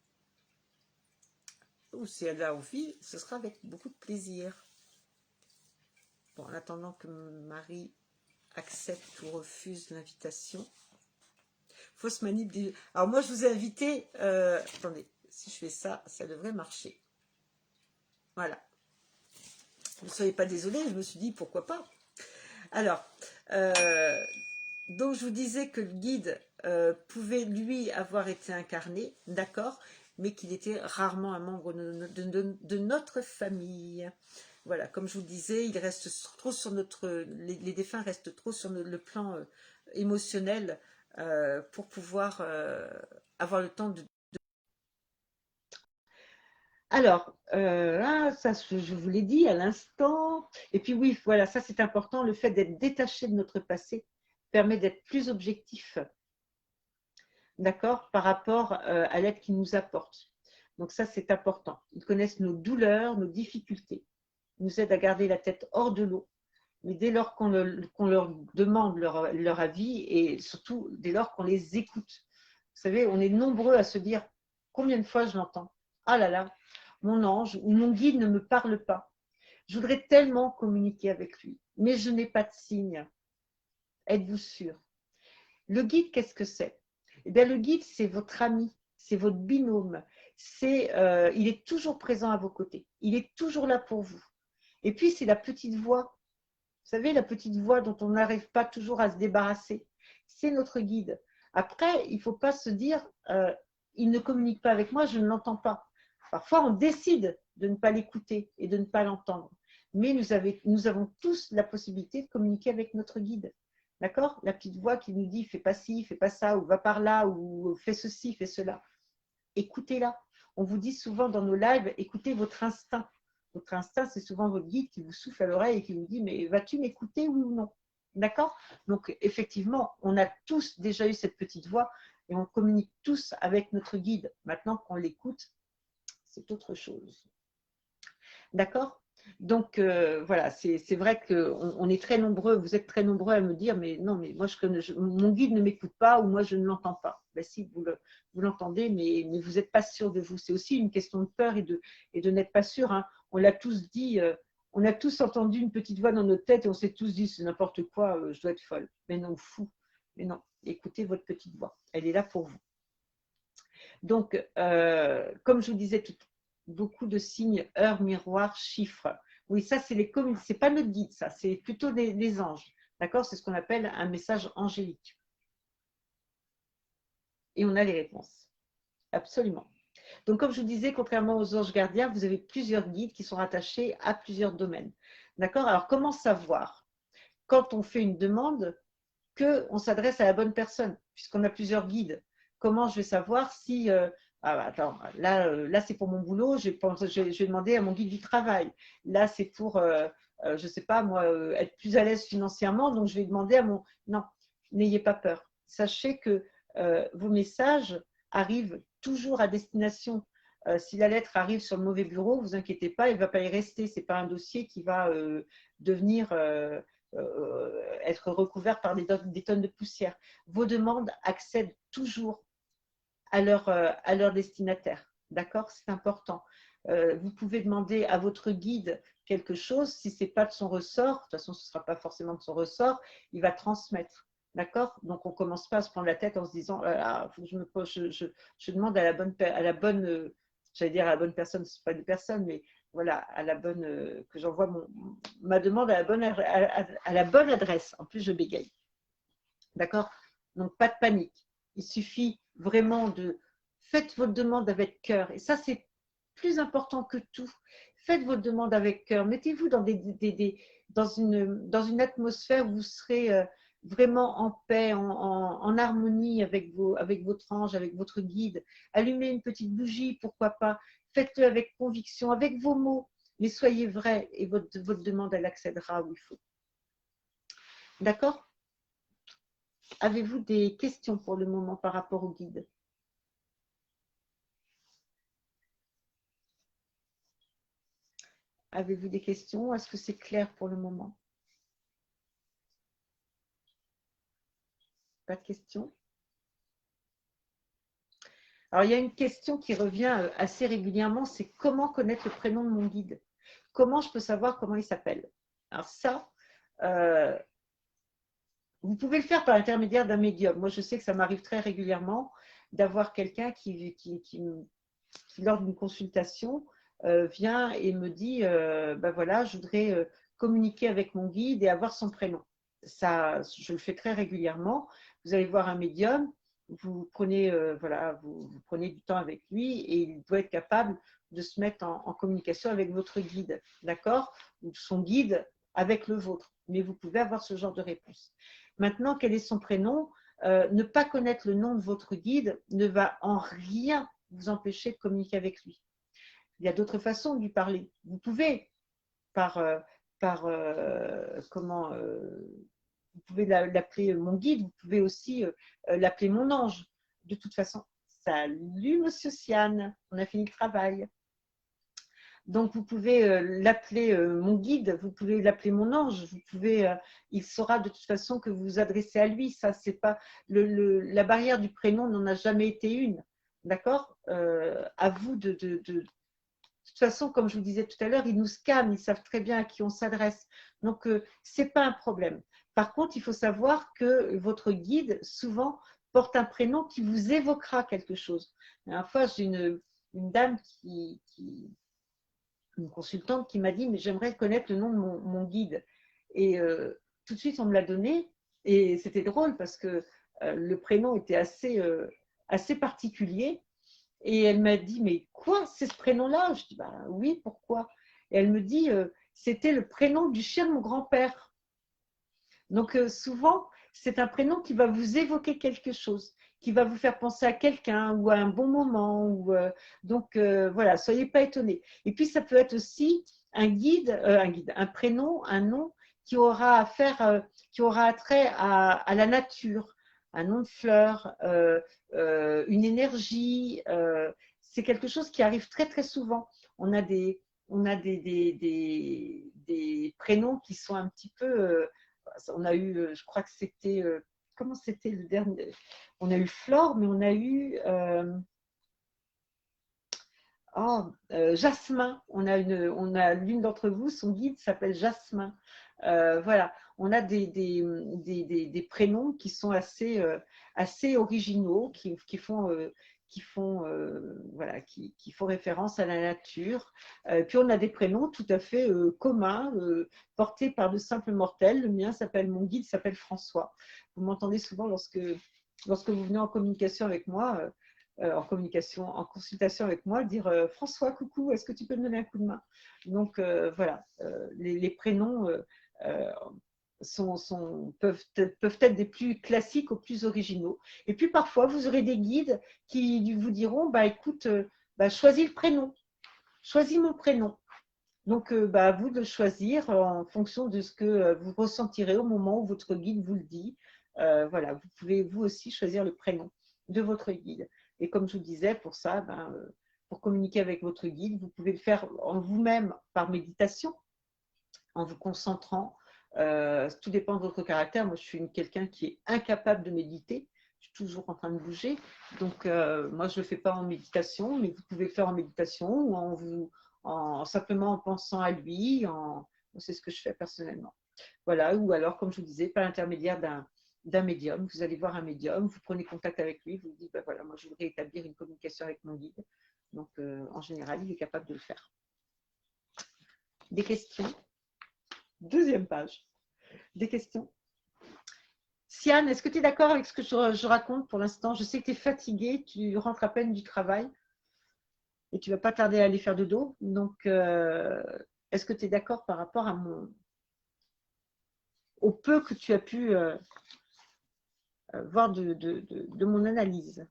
Ou si elle a envie, ce sera avec beaucoup de plaisir. Bon, en attendant que Marie accepte ou refuse l'invitation. Fausse manip. Alors moi, je vous ai invité... attendez, si je fais ça, ça devrait marcher. Voilà. Ne soyez pas désolés, je me suis dit pourquoi pas. Alors, donc je vous disais que le guide pouvait lui avoir été incarné, d'accord, mais qu'il était rarement un membre de notre famille. Voilà, comme je vous le disais, il reste trop sur les défunts restent trop sur le plan émotionnel pour pouvoir avoir le temps de... Alors, ça je vous l'ai dit à l'instant. Et puis oui, voilà, ça c'est important, le fait d'être détaché de notre passé permet d'être plus objectif, d'accord, par rapport à l'aide qu'ils nous apportent. Donc ça c'est important. Ils connaissent nos douleurs, nos difficultés. Ils nous aident à garder la tête hors de l'eau. Mais dès lors qu'on leur demande leur avis et surtout dès lors qu'on les écoute. Vous savez, on est nombreux à se dire combien de fois je l'entends. Ah là là, mon ange ou mon guide ne me parle pas. Je voudrais tellement communiquer avec lui, mais je n'ai pas de signe. Êtes-vous sûr? Le guide, qu'est-ce que c'est? Eh bien, le guide, c'est votre ami, c'est votre binôme. Il est toujours présent à vos côtés. Il est toujours là pour vous. Et puis, c'est la petite voix. Vous savez, la petite voix dont on n'arrive pas toujours à se débarrasser. C'est notre guide. Après, il ne faut pas se dire il ne communique pas avec moi, je ne l'entends pas. Parfois, on décide de ne pas l'écouter et de ne pas l'entendre. Mais nous avons tous la possibilité de communiquer avec notre guide. D'accord? La petite voix qui nous dit fais pas ci, fais pas ça, ou va par là, ou fais ceci, fais cela. Écoutez-la. On vous dit souvent dans nos lives, écoutez votre instinct. Votre instinct, c'est souvent votre guide qui vous souffle à l'oreille et qui vous dit mais vas-tu m'écouter, oui ou non? D'accord? Donc effectivement, on a tous déjà eu cette petite voix et on communique tous avec notre guide. Maintenant qu'on l'écoute, c'est autre chose. D'accord? Donc voilà, c'est vrai qu'on est très nombreux, vous êtes très nombreux à me dire mais non, mais moi mon guide ne m'écoute pas ou moi je ne l'entends pas. Ben si, vous l'entendez, mais vous n'êtes pas sûr de vous. C'est aussi une question de peur et de n'être pas sûr. Hein. On l'a tous dit, on a tous entendu une petite voix dans notre tête et on s'est tous dit c'est n'importe quoi, je dois être folle. Mais non, fou. Mais non, écoutez votre petite voix, elle est là pour vous. Donc, comme je vous disais beaucoup de signes, heures, miroirs, chiffres. Oui, ça, c'est pas notre guide, ça, c'est plutôt des anges. D'accord? C'est ce qu'on appelle un message angélique. Et on a les réponses. Absolument. Donc, comme je vous disais, contrairement aux anges gardiens, vous avez plusieurs guides qui sont rattachés à plusieurs domaines. D'accord? Alors, comment savoir quand on fait une demande qu'on s'adresse à la bonne personne, puisqu'on a plusieurs guides? Comment je vais savoir si… attends, là c'est pour mon boulot, je vais demander à mon guide du travail. Là, c'est pour, je ne sais pas, moi, être plus à l'aise financièrement, donc je vais demander à mon… Non, n'ayez pas peur. Sachez que vos messages arrivent toujours à destination. Si la lettre arrive sur le mauvais bureau, vous inquiétez pas, elle ne va pas y rester. Ce n'est pas un dossier qui va devenir… être recouvert par des tonnes de poussière. Vos demandes accèdent toujours à leur destinataire. D'accord? C'est important. Vous pouvez demander à votre guide quelque chose. Si ce n'est pas de son ressort, de toute façon, ce ne sera pas forcément de son ressort, il va transmettre. D'accord? Donc, on ne commence pas à se prendre la tête en se disant faut que je me pose, je demande à la bonne j'allais dire à la bonne personne, ce n'est pas une personne, mais voilà, à la bonne, que j'envoie ma demande à la bonne adresse. En plus, je bégaye. D'accord? Donc, pas de panique. Il suffit vraiment de… Faites votre demande avec cœur. Et ça, c'est plus important que tout. Faites votre demande avec cœur. Mettez-vous dans dans une atmosphère où vous serez vraiment en paix, en harmonie avec votre ange, avec votre guide. Allumez une petite bougie, pourquoi pas. Faites-le avec conviction, avec vos mots. Mais soyez vrai et votre demande, elle accédera où il faut. D'accord? Avez-vous des questions pour le moment par rapport au guide? Avez-vous des questions? Est-ce que c'est clair pour le moment? Pas de questions? Alors, il y a une question qui revient assez régulièrement, c'est comment connaître le prénom de mon guide? Comment je peux savoir comment il s'appelle? Alors ça, vous pouvez le faire par l'intermédiaire d'un médium. Moi, je sais que ça m'arrive très régulièrement d'avoir quelqu'un qui, lors d'une consultation, vient et me dit ben voilà, je voudrais communiquer avec mon guide et avoir son prénom. Ça, je le fais très régulièrement. Vous allez voir un médium, vous prenez, voilà, vous prenez du temps avec lui et il doit être capable de se mettre en communication avec votre guide, d'accord? Ou son guide avec le vôtre. Mais vous pouvez avoir ce genre de réponse. Maintenant, quel est son prénom? Ne pas connaître le nom de votre guide ne va en rien vous empêcher de communiquer avec lui. Il y a d'autres façons de lui parler. Vous pouvez, par, comment, vous pouvez l'appeler mon guide, vous pouvez aussi l'appeler mon ange. De toute façon, salut Monsieur Siane, on a fini le travail. Donc, vous pouvez l'appeler mon guide, vous pouvez l'appeler mon ange, vous pouvez, il saura de toute façon que vous vous adressez à lui. Ça, c'est pas la barrière du prénom n'en a jamais été une, d'accord? À vous de toute façon, comme je vous disais tout à l'heure, ils nous scannent, ils savent très bien à qui on s'adresse. Donc, ce n'est pas un problème. Par contre, il faut savoir que votre guide, souvent, porte un prénom qui vous évoquera quelque chose. La dernière fois, j'ai une dame une consultante qui m'a dit, mais j'aimerais connaître le nom de mon guide. Et tout de suite, on me l'a donné. Et c'était drôle parce que le prénom était assez particulier. Et elle m'a dit, mais quoi, c'est ce prénom-là? Je dis, bah oui, pourquoi? Et elle me dit, c'était le prénom du chien de mon grand-père. Donc souvent, c'est un prénom qui va vous évoquer quelque chose, qui va vous faire penser à quelqu'un ou à un bon moment. Donc voilà, soyez pas étonnés. Et puis ça peut être aussi un prénom, un nom qui aura qui aura attrait à la nature, un nom de fleur, une énergie. C'est quelque chose qui arrive très très souvent. On a des prénoms qui sont un petit peu on a eu, je crois que c'était, comment c'était le dernier? On a eu Flore, mais on a eu Jasmin. On a l'une d'entre vous, son guide s'appelle Jasmin. Voilà, on a des prénoms qui sont assez originaux, voilà, qui font référence à la nature. Puis on a des prénoms tout à fait communs, portés par de simples mortels. Le mien s'appelle, mon guide s'appelle François. Vous m'entendez souvent lorsque vous venez en communication avec moi. en communication, en consultation avec moi, dire François, coucou, est-ce que tu peux me donner un coup de main? Donc voilà, les prénoms euh, peuvent être des plus classiques aux plus originaux. Et puis parfois, vous aurez des guides qui vous diront, bah écoute, choisis le prénom, choisis mon prénom. Donc, à vous de choisir en fonction de ce que vous ressentirez au moment où votre guide vous le dit. Voilà, vous pouvez vous aussi choisir le prénom de votre guide. Et comme je vous disais, pour ça, pour communiquer avec votre guide, vous pouvez le faire en vous-même par méditation, en vous concentrant. Tout dépend de votre caractère. Moi, je suis quelqu'un qui est incapable de méditer. Je suis toujours en train de bouger. Donc, moi, je ne le fais pas en méditation, mais vous pouvez le faire en méditation ou simplement en pensant à lui. C'est ce que je fais personnellement. Voilà. Ou alors, comme je vous disais, par l'intermédiaire d'un médium. Vous allez voir un médium, vous prenez contact avec lui, vous dites, voilà, moi, je voudrais établir une communication avec mon guide. Donc, en général, il est capable de le faire. Des questions? Deuxième page. Des questions? Siane, est-ce que tu es d'accord avec ce que je raconte pour l'instant? Je sais que tu es fatiguée, tu rentres à peine du travail et tu ne vas pas tarder à aller faire de dos. Donc, est-ce que tu es d'accord par rapport au peu que tu as pu voir de mon analyse?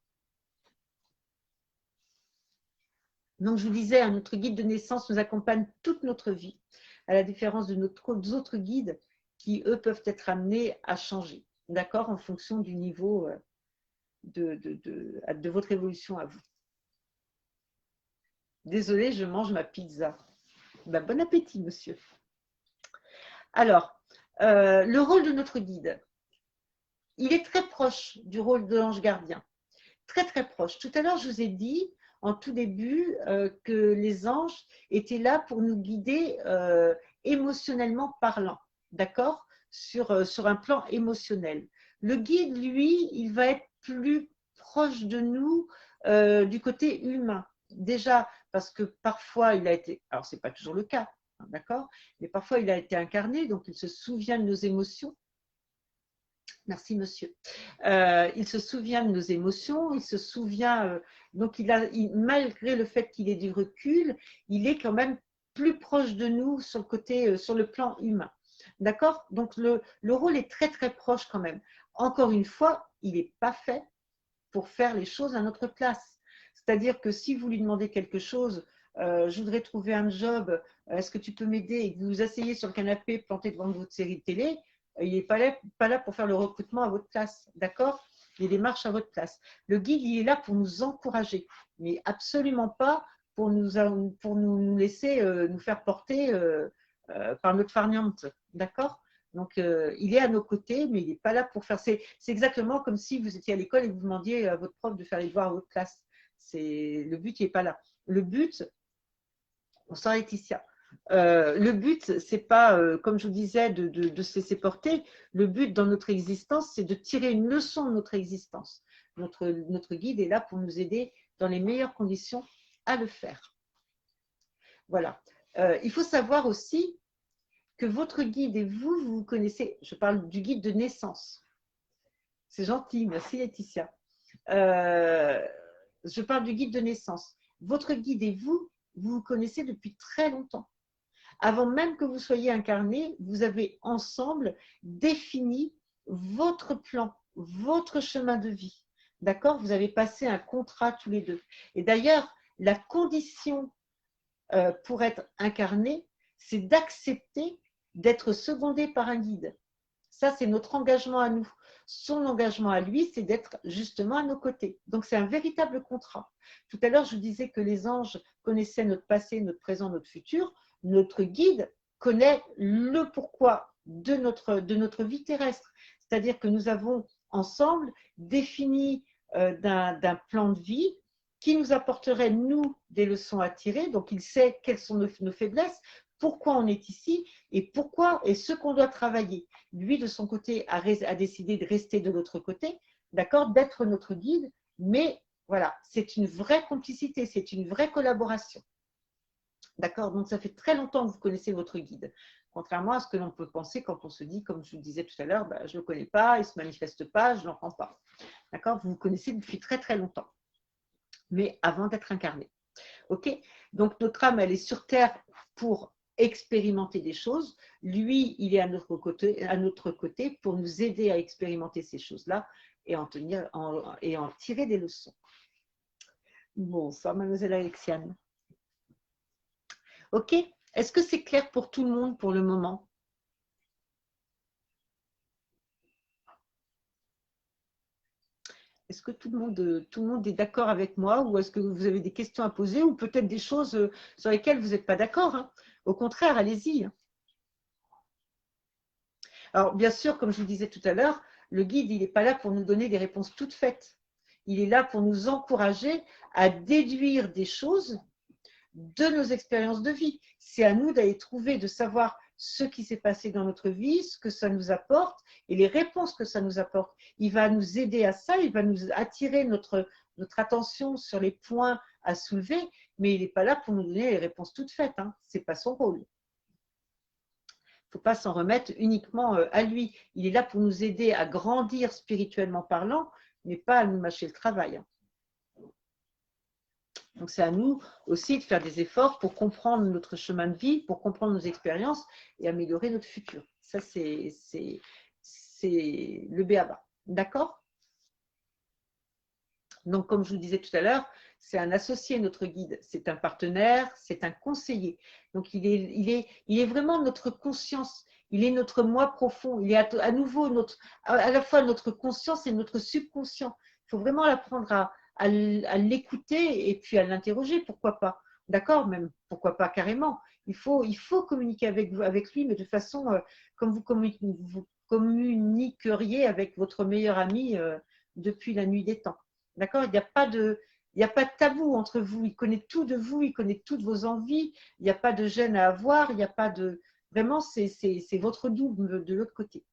Donc, je vous disais, notre guide de naissance nous accompagne toute notre vie, à la différence de nos autres guides qui, eux, peuvent être amenés à changer, d'accord, en fonction du niveau de votre évolution à vous. Désolée, je mange ma pizza. Bon appétit, monsieur. Alors, le rôle de notre guide, il est très proche du rôle de l'ange gardien. Très, très proche. Tout à l'heure, je vous ai dit, en tout début, que les anges étaient là pour nous guider émotionnellement parlant, d'accord, sur un plan émotionnel. Le guide, lui, il va être plus proche de nous du côté humain. Déjà, parce que parfois, il a été, alors ce n'est pas toujours le cas, hein, d'accord, mais parfois, il a été incarné, donc il se souvient de nos émotions. Merci, monsieur. Il se souvient de nos émotions, il se souvient, donc malgré le fait qu'il ait du recul, il est quand même plus proche de nous sur le côté, sur le plan humain. D'accord? Donc le rôle est très très proche quand même. Encore une fois, il n'est pas fait pour faire les choses à notre place. C'est-à-dire que si vous lui demandez quelque chose, je voudrais trouver un job, est-ce que tu peux m'aider? Et que vous vous asseyez sur le canapé planté devant votre série de télé, il n'est pas là pour faire le recrutement à votre place, d'accord? Les démarches à votre place. Le guide, il est là pour nous encourager, mais absolument pas pour nous laisser nous faire porter par notre farniente, d'accord? Donc, il est à nos côtés, mais il n'est pas là pour faire. C'est exactement comme si vous étiez à l'école et que vous demandiez à votre prof de faire les devoirs à votre place. Le but n'est pas là. Le but, on sent Laetitia. Le but, c'est pas, comme je vous disais, de se laisser porter. Le but dans notre existence, c'est de tirer une leçon de notre existence. Notre guide est là pour nous aider dans les meilleures conditions à le faire. Voilà. Il faut savoir aussi que votre guide et vous, vous connaissez, je parle du guide de naissance. C'est gentil, merci Laetitia. Je parle du guide de naissance. Votre guide et vous, vous vous connaissez depuis très longtemps. Avant même que vous soyez incarné, vous avez ensemble défini votre plan, votre chemin de vie. D'accord? Vous avez passé un contrat tous les deux. Et d'ailleurs, la condition pour être incarné, c'est d'accepter d'être secondé par un guide. Ça, c'est notre engagement à nous. Son engagement à lui, c'est d'être justement à nos côtés. Donc, c'est un véritable contrat. Tout à l'heure, je vous disais que les anges connaissaient notre passé, notre présent, notre futur. Notre guide connaît le pourquoi de notre vie terrestre. C'est-à-dire que nous avons ensemble défini d'un plan de vie qui nous apporterait, nous, des leçons à tirer. Donc, il sait quelles sont nos faiblesses, pourquoi on est ici et pourquoi et ce qu'on doit travailler. Lui, de son côté, a décidé de rester de l'autre côté, d'accord, d'être notre guide, mais voilà, c'est une vraie complicité, c'est une vraie collaboration. D'accord? Donc, ça fait très longtemps que vous connaissez votre guide. Contrairement à ce que l'on peut penser quand on se dit, comme je vous le disais tout à l'heure, je ne le connais pas, il ne se manifeste pas, je ne l'entends pas. D'accord? Vous vous connaissez depuis très très longtemps. mais avant d'être incarné. Ok? Donc notre âme, elle est sur Terre pour expérimenter des choses. Lui, il est à notre côté pour nous aider à expérimenter ces choses-là et en tirer des leçons. Bonsoir, mademoiselle Alexiane. Ok? Est-ce que c'est clair pour tout le monde pour le moment? Est-ce que tout le monde est d'accord avec moi ou est-ce que vous avez des questions à poser ou peut-être des choses sur lesquelles vous n'êtes pas d'accord, hein? Au contraire, allez-y. Alors, bien sûr, comme je vous disais tout à l'heure, le guide, il n'est pas là pour nous donner des réponses toutes faites. Il est là pour nous encourager à déduire des choses de nos expériences de vie. C'est à nous d'aller trouver, de savoir ce qui s'est passé dans notre vie, ce que ça nous apporte et les réponses que ça nous apporte. Il va nous aider à ça, il va nous attirer notre attention sur les points à soulever, mais il n'est pas là pour nous donner les réponses toutes faites. Hein. Ce n'est pas son rôle. Il ne faut pas s'en remettre uniquement à lui. Il est là pour nous aider à grandir spirituellement parlant, mais pas à nous mâcher le travail. Donc c'est à nous aussi de faire des efforts pour comprendre notre chemin de vie, pour comprendre nos expériences et améliorer notre futur. Ça, c'est le b.a.-ba. D'accord? Donc, comme je vous disais tout à l'heure, c'est un associé, notre guide. C'est un partenaire, c'est un conseiller. Donc, il est vraiment notre conscience. Il est notre moi profond. Il est à nouveau à la fois notre conscience et notre subconscient. Il faut vraiment apprendre à l'écouter et puis à l'interroger, pourquoi pas. D'accord? Même, pourquoi pas carrément. Il faut communiquer avec lui, mais de façon comme vous communiqueriez avec votre meilleur ami depuis la nuit des temps. D'accord? Il n'y a pas de tabou entre vous. Il connaît tout de vous, il connaît toutes vos envies. Il n'y a pas de gêne à avoir. Il n'y a pas de. Vraiment, c'est votre double de l'autre côté.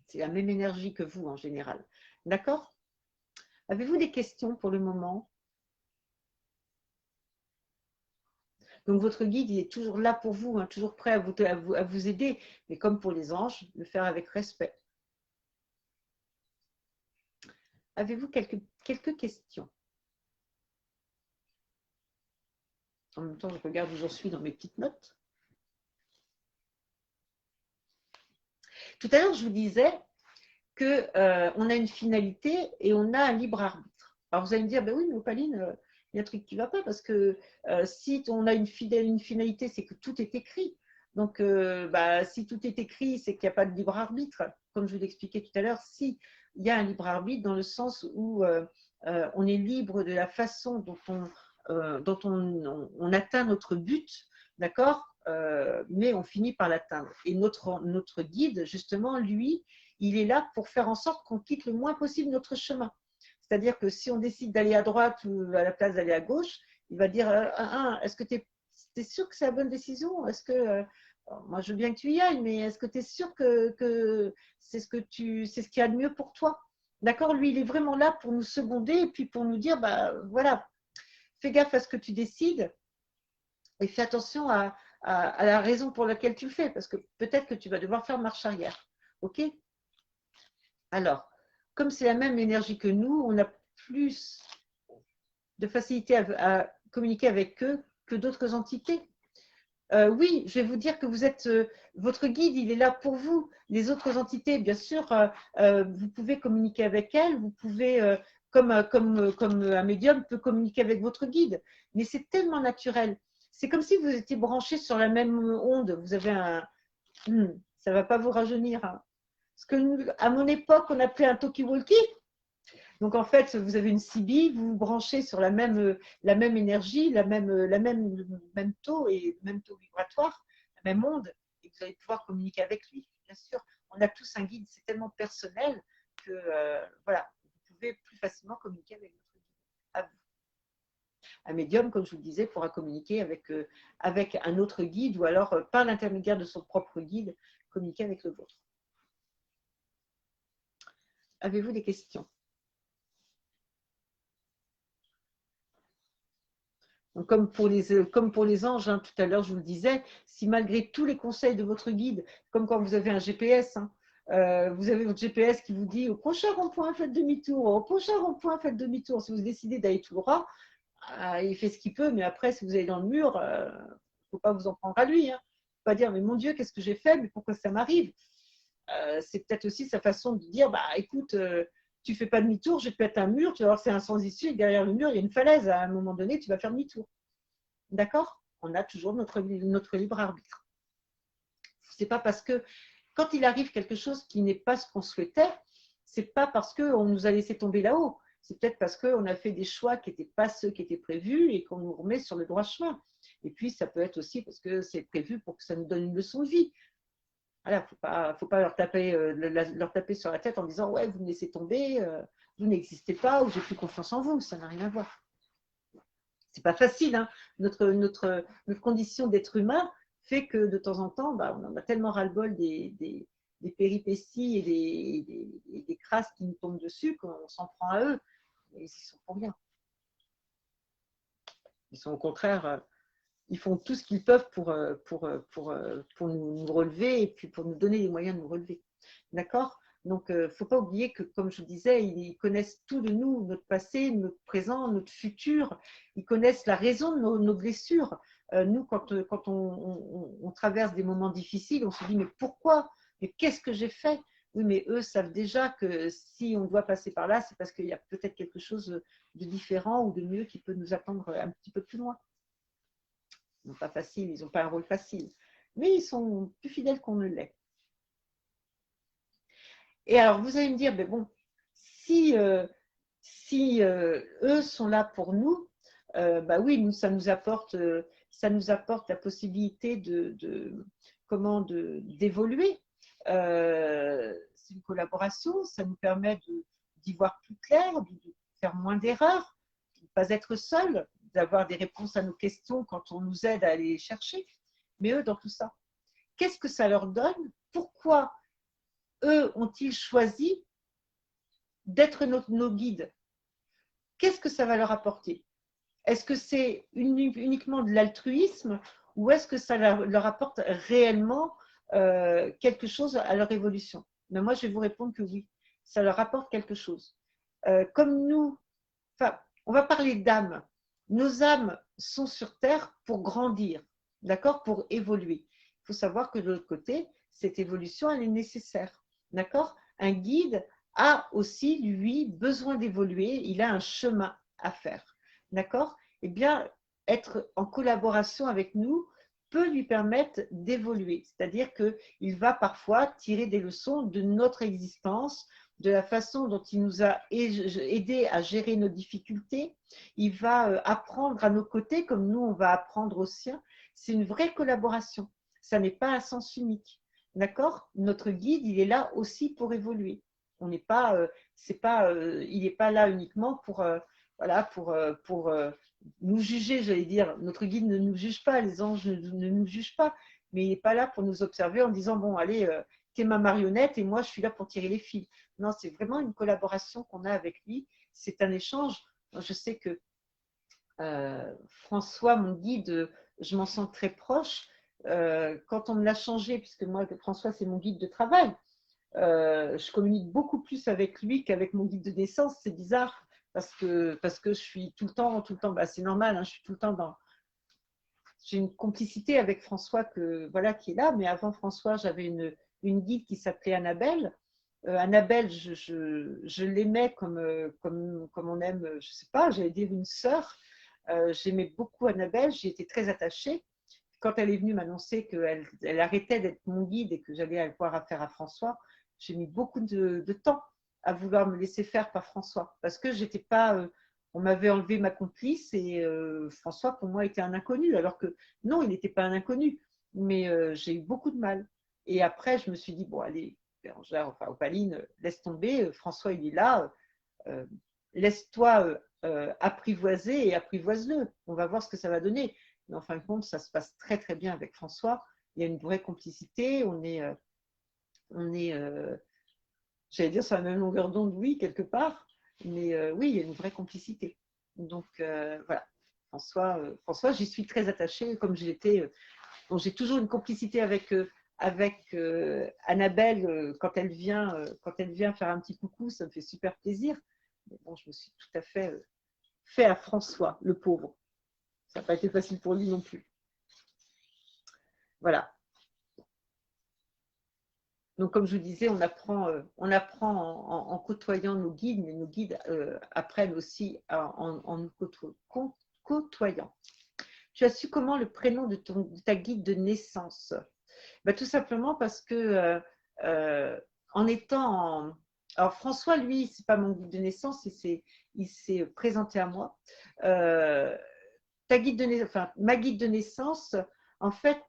C'est la même énergie que vous en général. D'accord? Avez-vous des questions pour le moment? Donc, votre guide, il est toujours là pour vous, hein, toujours prêt à vous aider. Mais comme pour les anges, le faire avec respect. Avez-vous quelques questions? En même temps, je regarde où j'en suis dans mes petites notes. Tout à l'heure, je vous disais qu'on a une finalité et on a un libre arbitre. Alors, vous allez me dire, ben oui, mais Opaline, il y a un truc qui ne va pas parce que si on a une finalité, c'est que tout est écrit. Donc, si tout est écrit, c'est qu'il n'y a pas de libre arbitre. Comme je vous l'expliquais tout à l'heure, si il y a un libre arbitre dans le sens où on est libre de la façon dont on atteint notre but, d'accord, mais on finit par l'atteindre. Et notre guide, justement, lui, il est là pour faire en sorte qu'on quitte le moins possible notre chemin. C'est-à-dire que si on décide d'aller à droite ou à la place d'aller à gauche, il va dire est-ce que tu es sûr que c'est la bonne décision? Est-ce que moi je veux bien que tu y ailles, mais est-ce que tu es sûr que c'est ce qu'il y a de mieux pour toi? D'accord? Lui, il est vraiment là pour nous seconder et puis pour nous dire voilà, fais gaffe à ce que tu décides et fais attention à la raison pour laquelle tu le fais, parce que peut-être que tu vas devoir faire marche arrière. Ok? Alors, comme c'est la même énergie que nous, on a plus de facilité à communiquer avec eux que d'autres entités. Oui, je vais vous dire que vous êtes votre guide, il est là pour vous. Les autres entités, bien sûr, vous pouvez communiquer avec elles, vous pouvez, comme un médium peut communiquer avec votre guide, mais c'est tellement naturel. C'est comme si vous étiez branchés sur la même onde. Vous avez ça ne va pas vous rajeunir. Hein. Ce que à mon époque, on appelait un talkie-walkie. Donc en fait, vous avez une CB, vous vous branchez sur la même énergie, même taux et même taux vibratoire, la même onde, et vous allez pouvoir communiquer avec lui. Bien sûr, on a tous un guide, c'est tellement personnel que voilà, vous pouvez plus facilement communiquer avec votre guide. À vous. Un médium, comme je vous le disais, pourra communiquer avec un autre guide ou alors par l'intermédiaire de son propre guide, communiquer avec le vôtre. Avez-vous des questions? Donc, comme pour les anges, hein, tout à l'heure je vous le disais, si malgré tous les conseils de votre guide, comme quand vous avez un GPS, hein, Vous avez votre GPS qui vous dit au prochain rond-point, faites demi-tour, au prochain rond-point, faites demi-tour. Si vous décidez d'aller tout droit, il fait ce qu'il peut, mais après, si vous allez dans le mur, il ne faut pas vous en prendre à lui. Hein. Faut pas dire, mais mon Dieu, qu'est-ce que j'ai fait, mais pourquoi ça m'arrive? C'est peut-être aussi sa façon de dire, bah écoute, tu fais pas demi-tour, je vais te mettre un mur, tu vas voir que c'est un sans issue, et derrière le mur, il y a une falaise. À un moment donné, tu vas faire demi-tour. D'accord? On a toujours notre libre arbitre. C'est pas parce que quand il arrive quelque chose qui n'est pas ce qu'on souhaitait, c'est pas parce qu'on nous a laissé tomber là-haut. C'est peut-être parce qu'on a fait des choix qui n'étaient pas ceux qui étaient prévus et qu'on nous remet sur le droit chemin. Et puis, ça peut être aussi parce que c'est prévu pour que ça nous donne une leçon de vie. Voilà, faut pas leur taper sur la tête en disant ouais, vous me laissez tomber, vous n'existez pas ou j'ai plus confiance en vous. Ça n'a rien à voir. C'est pas facile. Hein. Notre condition d'être humain fait que de temps en temps, bah, on en a tellement ras-le-bol des péripéties et des crasses qui nous tombent dessus qu'on s'en prend à eux. Mais ils y sont pour rien. Ils sont au contraire, ils font tout ce qu'ils peuvent pour nous relever et puis pour nous donner les moyens de nous relever. D'accord? Donc, il ne faut pas oublier que, comme je vous disais, ils connaissent tout de nous, notre passé, notre présent, notre futur. Ils connaissent la raison de nos blessures. Nous, quand on traverse des moments difficiles, on se dit, mais pourquoi? Mais qu'est-ce que j'ai fait? Oui, mais eux savent déjà que si on doit passer par là, c'est parce qu'il y a peut-être quelque chose de différent ou de mieux qui peut nous attendre un petit peu plus loin. Ils n'ont pas facile, ils n'ont pas un rôle facile. Mais ils sont plus fidèles qu'on ne l'est. Et alors, vous allez me dire, mais bon, si eux sont là pour nous, bah oui, nous, ça nous apporte la possibilité d'évoluer. C'est une collaboration, ça nous permet d'y voir plus clair, de faire moins d'erreurs, de ne pas être seul, d'avoir des réponses à nos questions quand on nous aide à aller les chercher. Mais eux, dans tout ça, qu'est-ce que ça leur donne? Pourquoi eux ont-ils choisi d'être nos guides? Qu'est-ce que ça va leur apporter? Est-ce que c'est uniquement de l'altruisme ou est-ce que ça leur apporte réellement quelque chose à leur évolution? Mais moi, je vais vous répondre que oui, ça leur apporte quelque chose. Comme nous, on va parler d'âme. Nos âmes sont sur Terre pour grandir, d'accord, pour évoluer. Il faut savoir que de l'autre côté, cette évolution, elle est nécessaire, d'accord. Un guide a aussi, lui, besoin d'évoluer, il a un chemin à faire, d'accord. Eh bien, être en collaboration avec nous peut lui permettre d'évoluer, c'est-à-dire qu'il va parfois tirer des leçons de notre existence, de la façon dont il nous a aidés à gérer nos difficultés. Il va apprendre à nos côtés comme nous, on va apprendre aux siens. C'est une vraie collaboration. Ça n'est pas un sens unique. D'accord? Notre guide, il est là aussi pour évoluer. On n'est pas, il n'est pas là uniquement pour nous juger, j'allais dire. Notre guide ne nous juge pas, les anges ne nous jugent pas, mais il n'est pas là pour nous observer en disant, bon, allez, t'es ma marionnette et moi, je suis là pour tirer les fils. Non, c'est vraiment une collaboration qu'on a avec lui. C'est un échange. Je sais que François, mon guide, je m'en sens très proche. Quand on me l'a changé, puisque moi, François, c'est mon guide de travail, je communique beaucoup plus avec lui qu'avec mon guide de naissance. C'est bizarre parce que je suis tout le temps, bah, c'est normal, hein, je suis tout le temps dans. J'ai une complicité avec François qui est là, mais avant François, j'avais une guide qui s'appelait Annabelle. Annabelle, je l'aimais comme on aime, je sais pas, j'allais dire une sœur. J'aimais beaucoup Annabelle, j'y étais très attachée. Quand elle est venue m'annoncer qu'elle arrêtait d'être mon guide et que j'allais avoir affaire à François, j'ai mis beaucoup de temps à vouloir me laisser faire par François parce que j'étais pas. On m'avait enlevé ma complice et François pour moi était un inconnu alors que non, il n'était pas un inconnu, mais j'ai eu beaucoup de mal. Et après, je me suis dit bon, allez, Bérangère, enfin Opaline, laisse tomber, François il est là, laisse-toi apprivoiser et apprivoise-le. On va voir ce que ça va donner. Mais en fin de compte, ça se passe très très bien avec François. Il y a une vraie complicité. On est j'allais dire sur la même longueur d'onde, oui, quelque part. Mais oui, il y a une vraie complicité. Donc voilà, François, j'y suis très attachée, comme j'ai toujours une complicité avec Annabelle quand elle vient faire un petit coucou, ça me fait super plaisir. Mais bon, je me suis tout à fait fait à François, le pauvre. Ça n'a pas été facile pour lui non plus. Voilà. Donc, comme je vous disais, on apprend en côtoyant nos guides, mais nos guides apprennent aussi en nous côtoyant. Tu as su comment le prénom de ta guide de naissance? Ben, tout simplement parce que en étant alors François, lui, c'est pas mon guide de naissance, il s'est présenté à moi. Ma guide de naissance, en fait,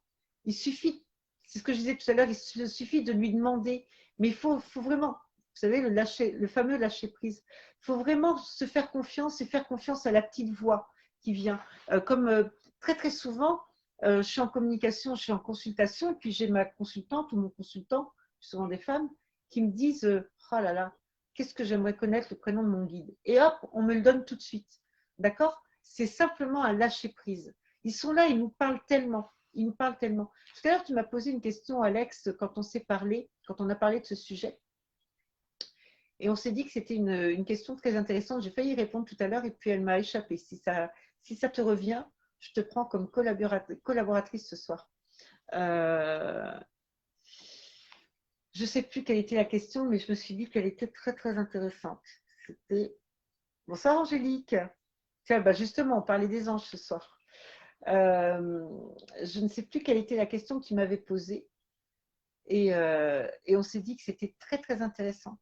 il suffit, c'est ce que je disais tout à l'heure, il suffit de lui demander, mais il faut vraiment, vous savez, le fameux lâcher prise. Il faut vraiment se faire confiance et faire confiance à la petite voix qui vient. Comme très très souvent, je suis en communication, je suis en consultation, et puis j'ai ma consultante ou mon consultant, souvent des femmes, qui me disent oh là là, qu'est-ce que j'aimerais connaître le prénom de mon guide. Et hop, on me le donne tout de suite. D'accord? C'est simplement un lâcher prise. Ils sont là, ils nous parlent tellement. Ils nous parlent tellement. Tout à l'heure, tu m'as posé une question, Alex, quand on a parlé de ce sujet. Et on s'est dit que c'était une question très intéressante. J'ai failli y répondre tout à l'heure et puis elle m'a échappé. Si ça te revient, je te prends comme collaboratrice ce soir. Je ne sais plus quelle était la question, mais je me suis dit qu'elle était très, très intéressante. C'était bonsoir Angélique. Tiens, bah justement, on parlait des anges ce soir. Je ne sais plus quelle était la question que tu m'avais posée. Et on s'est dit que c'était très, très intéressant.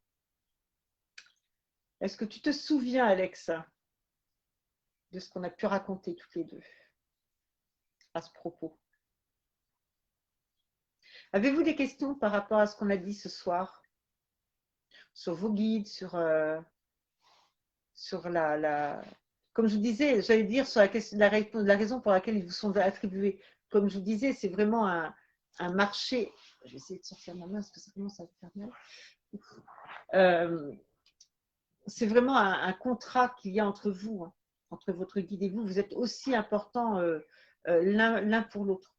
Est-ce que tu te souviens, Alex, de ce qu'on a pu raconter toutes les deux à ce propos? Avez-vous des questions par rapport à ce qu'on a dit ce soir? Sur vos guides, sur comme je vous disais, j'allais dire sur la raison pour laquelle ils vous sont attribués. Comme je vous disais, c'est vraiment un marché. Je vais essayer de sortir ma main parce que ça commence à faire mal. C'est vraiment un contrat qu'il y a entre vous, hein, entre votre guide et vous. Vous êtes aussi importants l'un pour l'autre.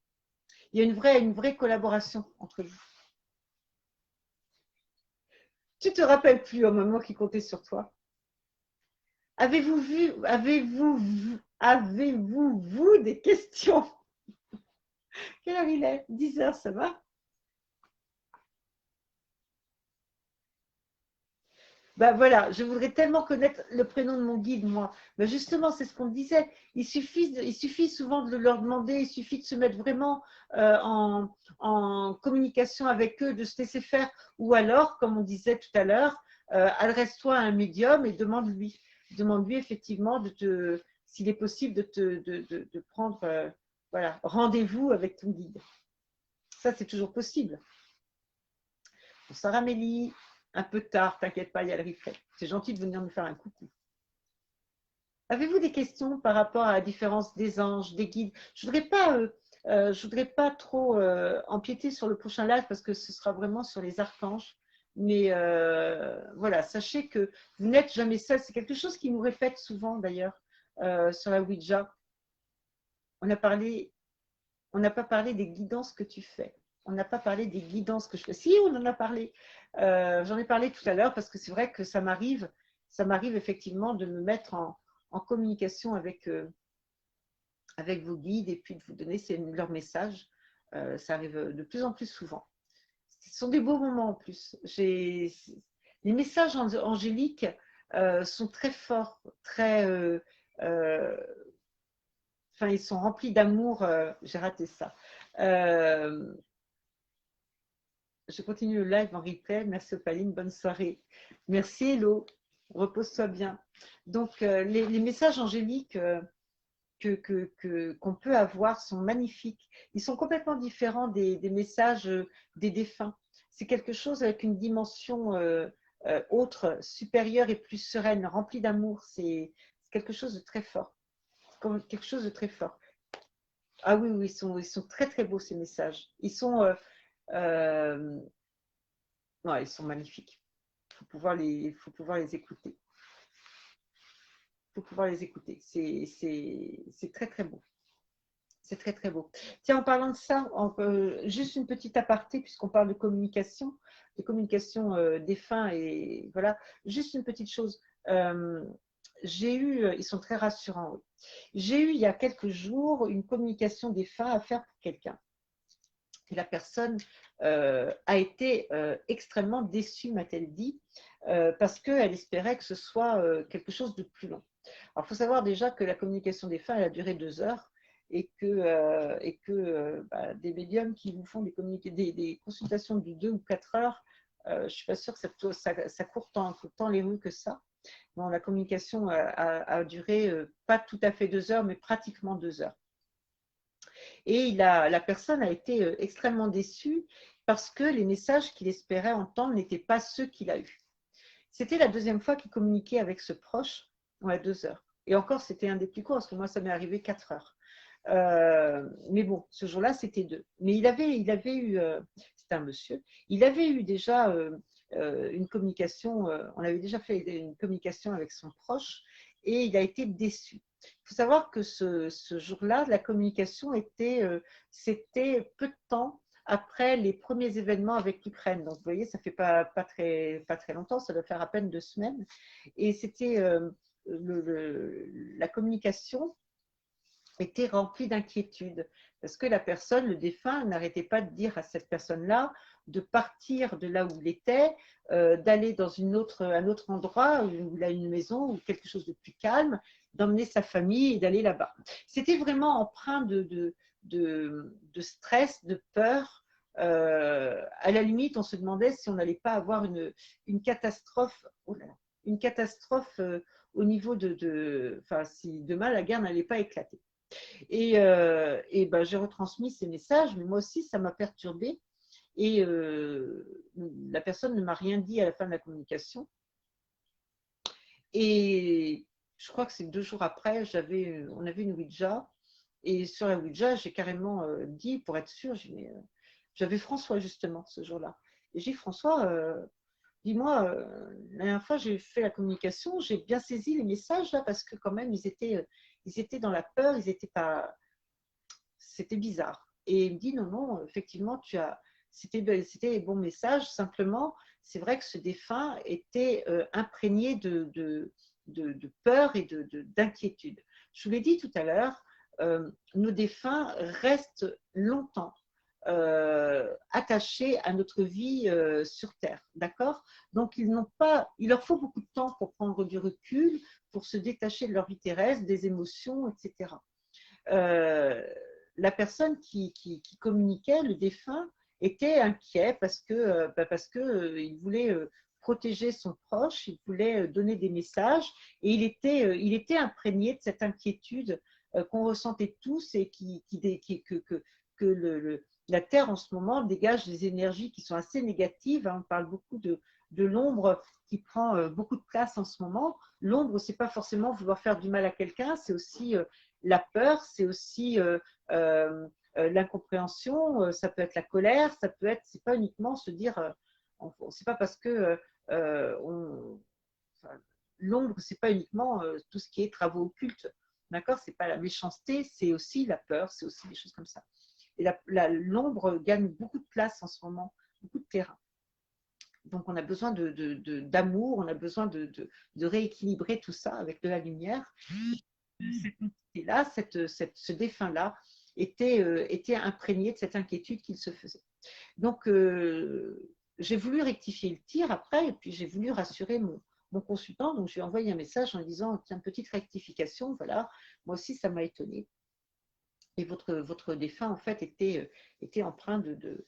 Il y a une vraie collaboration entre vous. Tu te rappelles plus au moment qui comptait sur toi? Avez-vous des questions? Quelle heure il est? 10 heures, ça va? Ben voilà, je voudrais tellement connaître le prénom de mon guide, moi. Ben justement, c'est ce qu'on disait. Il suffit souvent de leur demander, il suffit de se mettre vraiment en communication avec eux, de se laisser faire. Ou alors, comme on disait tout à l'heure, adresse-toi à un médium et demande-lui. Demande-lui effectivement s'il est possible de prendre voilà, rendez-vous avec ton guide. Ça, c'est toujours possible. Bonsoir Amélie. Un peu tard, t'inquiète pas, il y a le replay. C'est gentil de venir me faire un coucou. Avez-vous des questions par rapport à la différence des anges, des guides? Je ne voudrais pas trop empiéter sur le prochain live parce que ce sera vraiment sur les archanges. Mais voilà, sachez que vous n'êtes jamais seul. C'est quelque chose qui nous répète souvent d'ailleurs sur la Ouija. On n'a pas parlé des guidances que tu fais. On n'a pas parlé des guidances que je fais. Si, on en a parlé. J'en ai parlé tout à l'heure parce que c'est vrai que ça m'arrive effectivement de me mettre en communication avec vos guides et puis de vous donner leurs messages. Ça arrive de plus en plus souvent. Ce sont des beaux moments en plus. Les messages angéliques sont très forts, enfin, ils sont remplis d'amour. J'ai raté ça. Je continue le live en replay. Merci Opaline, bonne soirée. Merci Hello, repose-toi bien. Donc, les messages angéliques qu'on peut avoir sont magnifiques. Ils sont complètement différents des messages des défunts. C'est quelque chose avec une dimension autre, supérieure et plus sereine, remplie d'amour. C'est quelque chose de très fort. Quelque chose de très fort. Ah oui, oui, ils sont très très beaux ces messages. Ils sont ouais, ils sont magnifiques. Il faut pouvoir les écouter. Il faut pouvoir les écouter. C'est très très beau. C'est très très beau. Tiens, en parlant de ça, juste une petite aparté, puisqu'on parle de communication défunt, et voilà, juste une petite chose. J'ai eu, ils sont très rassurants, oui. J'ai eu il y a quelques jours une communication défunt à faire pour quelqu'un. Et la personne a été extrêmement déçue, m'a-t-elle dit, parce qu'elle espérait que ce soit quelque chose de plus long. Alors, il faut savoir déjà que la communication des fins, elle a duré 2 heures et que bah, des médiums qui vous font des consultations de 2 ou 4 heures, je ne suis pas sûre que ça court tant les rues que ça. Bon, la communication a duré pas tout à fait 2 heures, mais pratiquement 2 heures. Et la personne a été extrêmement déçue parce que les messages qu'il espérait entendre n'étaient pas ceux qu'il a eus. C'était la deuxième fois qu'il communiquait avec ce proche, ouais, 2 heures. Et encore, c'était un des plus courts, parce que moi, ça m'est arrivé 4 heures. Mais bon, ce jour-là, c'était 2. Mais il avait eu, c'était un monsieur, il avait eu déjà une communication, on avait déjà fait une communication avec son proche, et il a été déçu. Il faut savoir que ce jour-là, la communication c'était peu de temps après les premiers événements avec l'Ukraine. Donc, vous voyez, ça fait pas très longtemps, ça doit faire à peine 2 semaines. Et c'était la communication était remplie d'inquiétude parce que la personne, le défunt, n'arrêtait pas de dire à cette personne-là de partir de là où il était, d'aller dans un autre endroit où il a une maison ou quelque chose de plus calme, d'emmener sa famille et d'aller là-bas. C'était vraiment empreint de stress, de peur. À la limite, on se demandait si on n'allait pas avoir une catastrophe, oh là là, une catastrophe au niveau enfin, si demain la guerre n'allait pas éclater. Et ben, j'ai retransmis ces messages, mais moi aussi, ça m'a perturbée. Et la personne ne m'a rien dit à la fin de la communication. Et je crois que c'est 2 jours après, on avait une Ouija. Et sur la Ouija, j'ai carrément dit, pour être sûre, j'avais François justement ce jour-là. Et j'ai dit, François, dis-moi, la dernière fois, j'ai fait la communication, j'ai bien saisi les messages là, parce que quand même, ils étaient dans la peur, c'était bizarre. Et il me dit, non, non, effectivement, c'était les bons messages, simplement, c'est vrai que ce défunt était imprégné de peur et d'inquiétude. Je vous l'ai dit tout à l'heure, nos défunts restent longtemps attachés à notre vie sur Terre, d'accord? Donc, il leur faut beaucoup de temps pour prendre du recul, pour se détacher de leur vie terrestre, des émotions, etc. Euh, la personne qui communiquait, le défunt, était inquiet parce que il voulait protéger son proche, il voulait donner des messages et il était imprégné de cette inquiétude qu'on ressentait tous et que la Terre en ce moment dégage des énergies qui sont assez négatives. On parle beaucoup de l'ombre qui prend beaucoup de place en ce moment. L'ombre, c'est pas forcément vouloir faire du mal à quelqu'un, c'est aussi la peur, c'est aussi l'incompréhension, ça peut être la colère, c'est pas uniquement se dire, c'est pas parce que enfin, l'ombre, c'est pas uniquement tout ce qui est travaux occultes, d'accord? C'est pas la méchanceté, c'est aussi la peur, c'est aussi des choses comme ça. Et l'ombre gagne beaucoup de place en ce moment, beaucoup de terrain. Donc, on a besoin d'amour, on a besoin de rééquilibrer tout ça avec de la lumière. Cette entité-là, ce défunt-là, était imprégné de cette inquiétude qu'il se faisait. Donc, j'ai voulu rectifier le tir après, et puis j'ai voulu rassurer mon consultant. Donc, je lui ai envoyé un message en disant, tiens, petite rectification, voilà, moi aussi, ça m'a étonnée. Et votre défunt, en fait, était empreint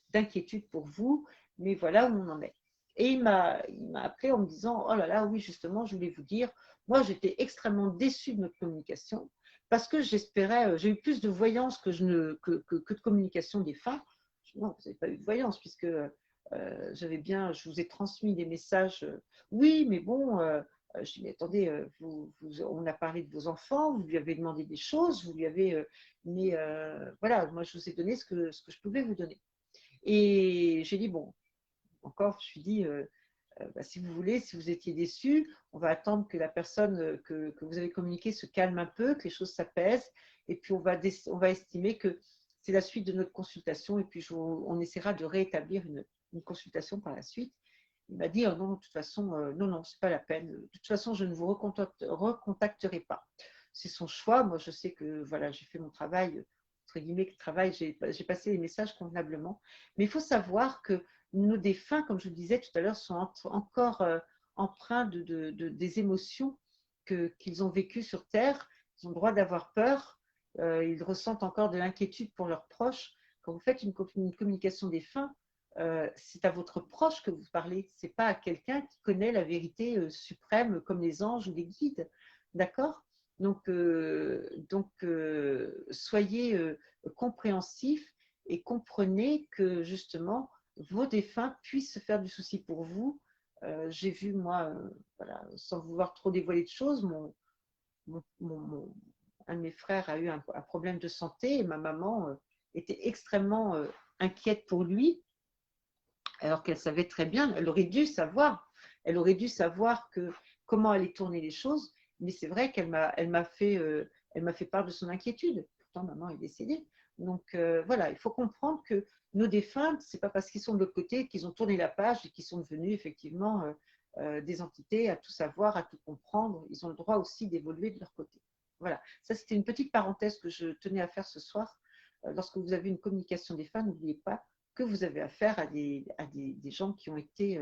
d'inquiétude pour vous, mais voilà où on en est. Et il m'a appelé en me disant, oh là là, oui, justement, je voulais vous dire, moi, j'étais extrêmement déçue de notre communication parce que j'espérais, j'ai eu plus de voyance que de communication des fins. Non, vous n'avez pas eu de voyance puisque je vous ai transmis des messages. Oui, mais bon, je dis, mais attendez, on a parlé de vos enfants, vous lui avez demandé des choses, vous lui avez mais voilà, moi, je vous ai donné ce que je pouvais vous donner. Et j'ai dit, bon, encore, je me suis dit, si vous voulez, si vous étiez déçu, on va attendre que la personne que vous avez communiquée se calme un peu, que les choses s'apaisent, et puis on va estimer que c'est la suite de notre consultation, et puis on essaiera de réétablir une consultation par la suite. Il m'a dit, oh non, de toute façon, non, non, c'est pas la peine. De toute façon, je ne vous recontacterai pas. C'est son choix. Moi, je sais que voilà, j'ai fait mon travail, entre guillemets, travail, j'ai passé les messages convenablement. Mais il faut savoir que nos défunts, comme je le disais tout à l'heure, sont encore empreints des émotions qu'ils ont vécues sur Terre. Ils ont le droit d'avoir peur. Ils ressentent encore de l'inquiétude pour leurs proches. Quand vous faites une communication défunt, c'est à votre proche que vous parlez, c'est pas à quelqu'un qui connaît la vérité suprême comme les anges ou les guides, d'accord? Donc, soyez compréhensifs et comprenez que justement vos défunts puissent se faire du souci pour vous. J'ai vu moi, voilà, sans vouloir trop dévoiler de choses, un de mes frères a eu un problème de santé et ma maman était extrêmement inquiète pour lui alors qu'elle savait très bien, elle aurait dû savoir comment allaient tourner les choses, mais c'est vrai elle m'a fait part de son inquiétude. Pourtant, maman est décédée. Donc voilà, il faut comprendre que nos défunts, c'est pas parce qu'ils sont de l'autre côté qu'ils ont tourné la page et qu'ils sont devenus effectivement des entités à tout savoir, à tout comprendre. Ils ont le droit aussi d'évoluer de leur côté. Voilà, ça c'était une petite parenthèse que je tenais à faire ce soir. Lorsque vous avez une communication des fins, n'oubliez pas que vous avez affaire à des gens qui ont été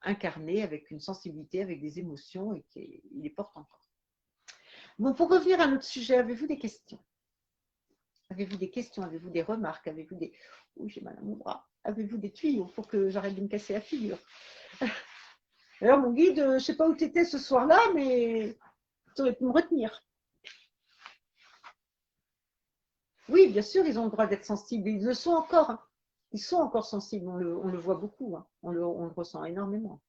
incarnés avec une sensibilité, avec des émotions et qui les portent encore. Bon, pour revenir à notre sujet, avez-vous des questions? Avez-vous des questions? Avez-vous des remarques? Avez-vous des... Ouh, j'ai mal à mon bras. Avez-vous des tuyaux pour que j'arrête de me casser la figure? Alors, mon guide, je ne sais pas où tu étais ce soir-là, mais tu aurais pu me retenir. Oui, bien sûr, ils ont le droit d'être sensibles. Ils le sont encore. Hein. Ils sont encore sensibles. On le voit beaucoup. Hein. On le ressent énormément.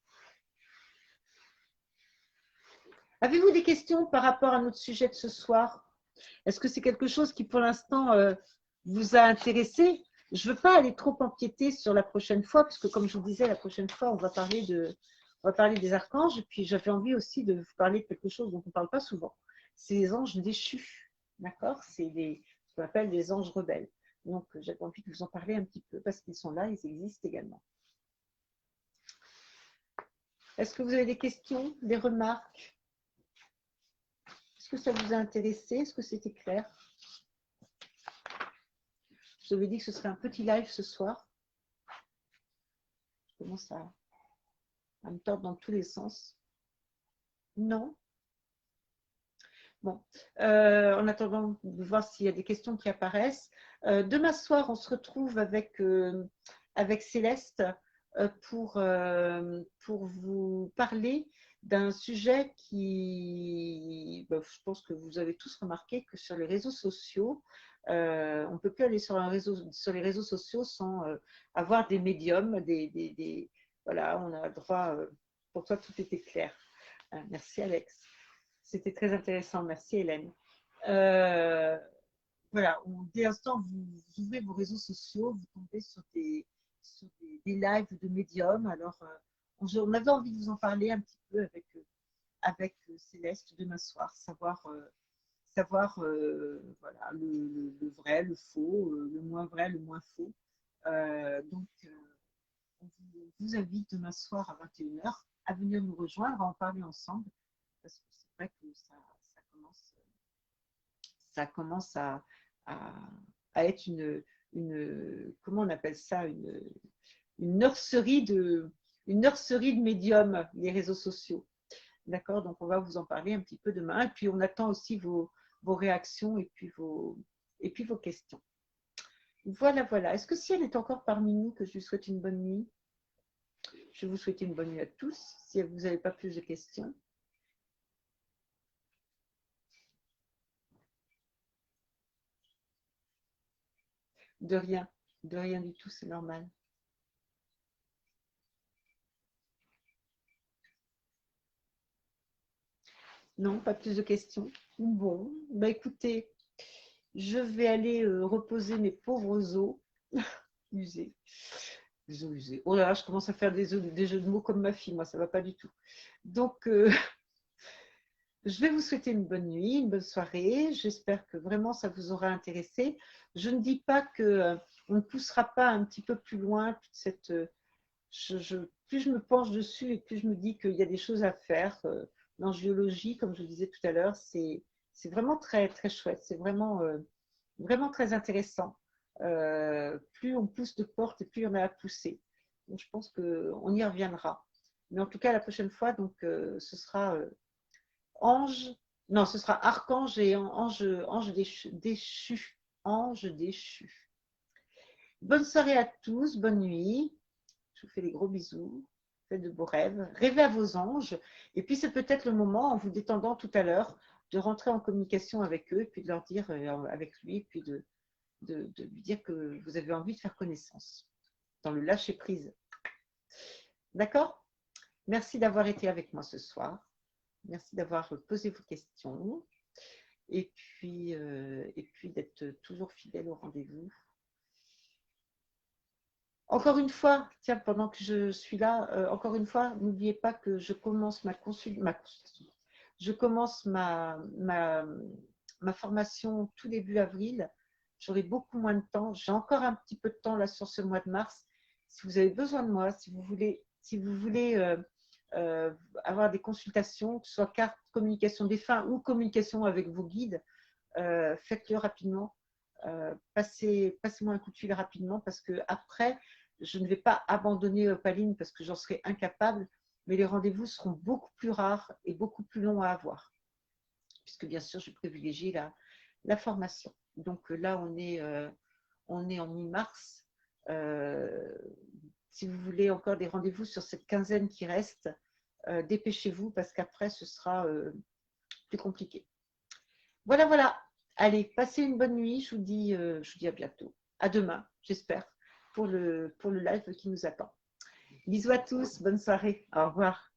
Avez-vous des questions par rapport à notre sujet de ce soir? Est-ce que c'est quelque chose qui, pour l'instant, vous a intéressé? Je ne veux pas aller trop empiéter sur la prochaine fois, parce que, comme je vous disais, la prochaine fois, on va parler des archanges. Et puis, j'avais envie aussi de vous parler de quelque chose dont on ne parle pas souvent. C'est les anges déchus. D'accord? C'est ce qu'on appelle les anges rebelles. Donc, j'avais envie de vous en parler un petit peu, parce qu'ils sont là, ils existent également. Est-ce que vous avez des questions, des remarques? Est-ce que ça vous a intéressé? Est-ce que c'était clair? Je vous avais dit que ce serait un petit live ce soir. Je commence à me tordre dans tous les sens. Non? Bon, en attendant de voir s'il y a des questions qui apparaissent. Demain soir, on se retrouve avec Céleste pour vous parler d'un sujet qui, je pense que vous avez tous remarqué que sur les réseaux sociaux, on ne peut plus aller sur les réseaux sociaux sans avoir des médiums, voilà, on a droit, pour toi tout était clair. Merci Alex. C'était très intéressant. Merci Hélène. Voilà, dès l'instant vous ouvrez vos réseaux sociaux, vous tombez sur des lives de médiums. Alors, on avait envie de vous en parler un petit peu avec Céleste demain soir, savoir voilà, le vrai, le faux, le moins vrai, le moins faux. Donc, on vous invite demain soir à 21h à venir nous rejoindre, à en parler ensemble, parce que c'est vrai que ça commence à être comment on appelle ça, une nurserie de médium, les réseaux sociaux. D'accord? Donc, on va vous en parler un petit peu demain. Et puis, on attend aussi vos réactions et puis vos questions. Voilà, voilà. Est-ce que si elle est encore parmi nous, que je lui souhaite une bonne nuit? Je vais vous souhaiter une bonne nuit à tous, si vous n'avez pas plus de questions. De rien du tout, c'est normal. Non, pas plus de questions. Bon, écoutez, je vais aller reposer mes pauvres os usés. Les eaux usées. Oh là là, je commence à faire des jeux de mots comme ma fille, moi, ça ne va pas du tout. Donc, je vais vous souhaiter une bonne nuit, une bonne soirée. J'espère que vraiment ça vous aura intéressé. Je ne dis pas que on ne poussera pas un petit peu plus loin toute cette. Plus je me penche dessus et plus je me dis qu'il y a des choses à faire. L'angiologie, comme je le disais tout à l'heure, c'est vraiment très, très chouette. C'est vraiment, vraiment très intéressant. Plus on pousse de portes et plus il y en a à pousser. Donc, je pense qu'on y reviendra. Mais en tout cas, la prochaine fois, donc, ce sera ange, non, ce sera archange et ange déchu. Ange déchu. Bonne soirée à tous, bonne nuit. Je vous fais des gros bisous. Faites de beaux rêves. Rêvez à vos anges. Et puis, c'est peut-être le moment, en vous détendant tout à l'heure, de rentrer en communication avec eux, et puis de leur dire, avec lui, et puis de lui dire que vous avez envie de faire connaissance. Dans le lâcher-prise. D'accord? Merci d'avoir été avec moi ce soir. Merci d'avoir posé vos questions. Et puis d'être toujours fidèle au rendez-vous. Encore une fois, tiens, pendant que je suis là, encore une fois, n'oubliez pas que je commence ma consultation. Je commence ma formation tout début avril. J'aurai beaucoup moins de temps. J'ai encore un petit peu de temps là sur ce mois de mars. Si vous avez besoin de moi, si vous voulez avoir des consultations, que ce soit carte communication défunt ou communication avec vos guides, faites-le rapidement. Passez-moi un coup de fil rapidement parce que après, je ne vais pas abandonner Opaline parce que j'en serai incapable, mais les rendez-vous seront beaucoup plus rares et beaucoup plus longs à avoir. Puisque bien sûr, je privilégie la formation. Donc là, on est en mi-mars. Si vous voulez encore des rendez-vous sur cette quinzaine qui reste, dépêchez-vous parce qu'après, ce sera plus compliqué. Voilà, voilà. Allez, passez une bonne nuit. Je vous dis à bientôt. À demain, j'espère, pour le live qui nous attend. Bisous à tous. Bonne soirée. Au revoir.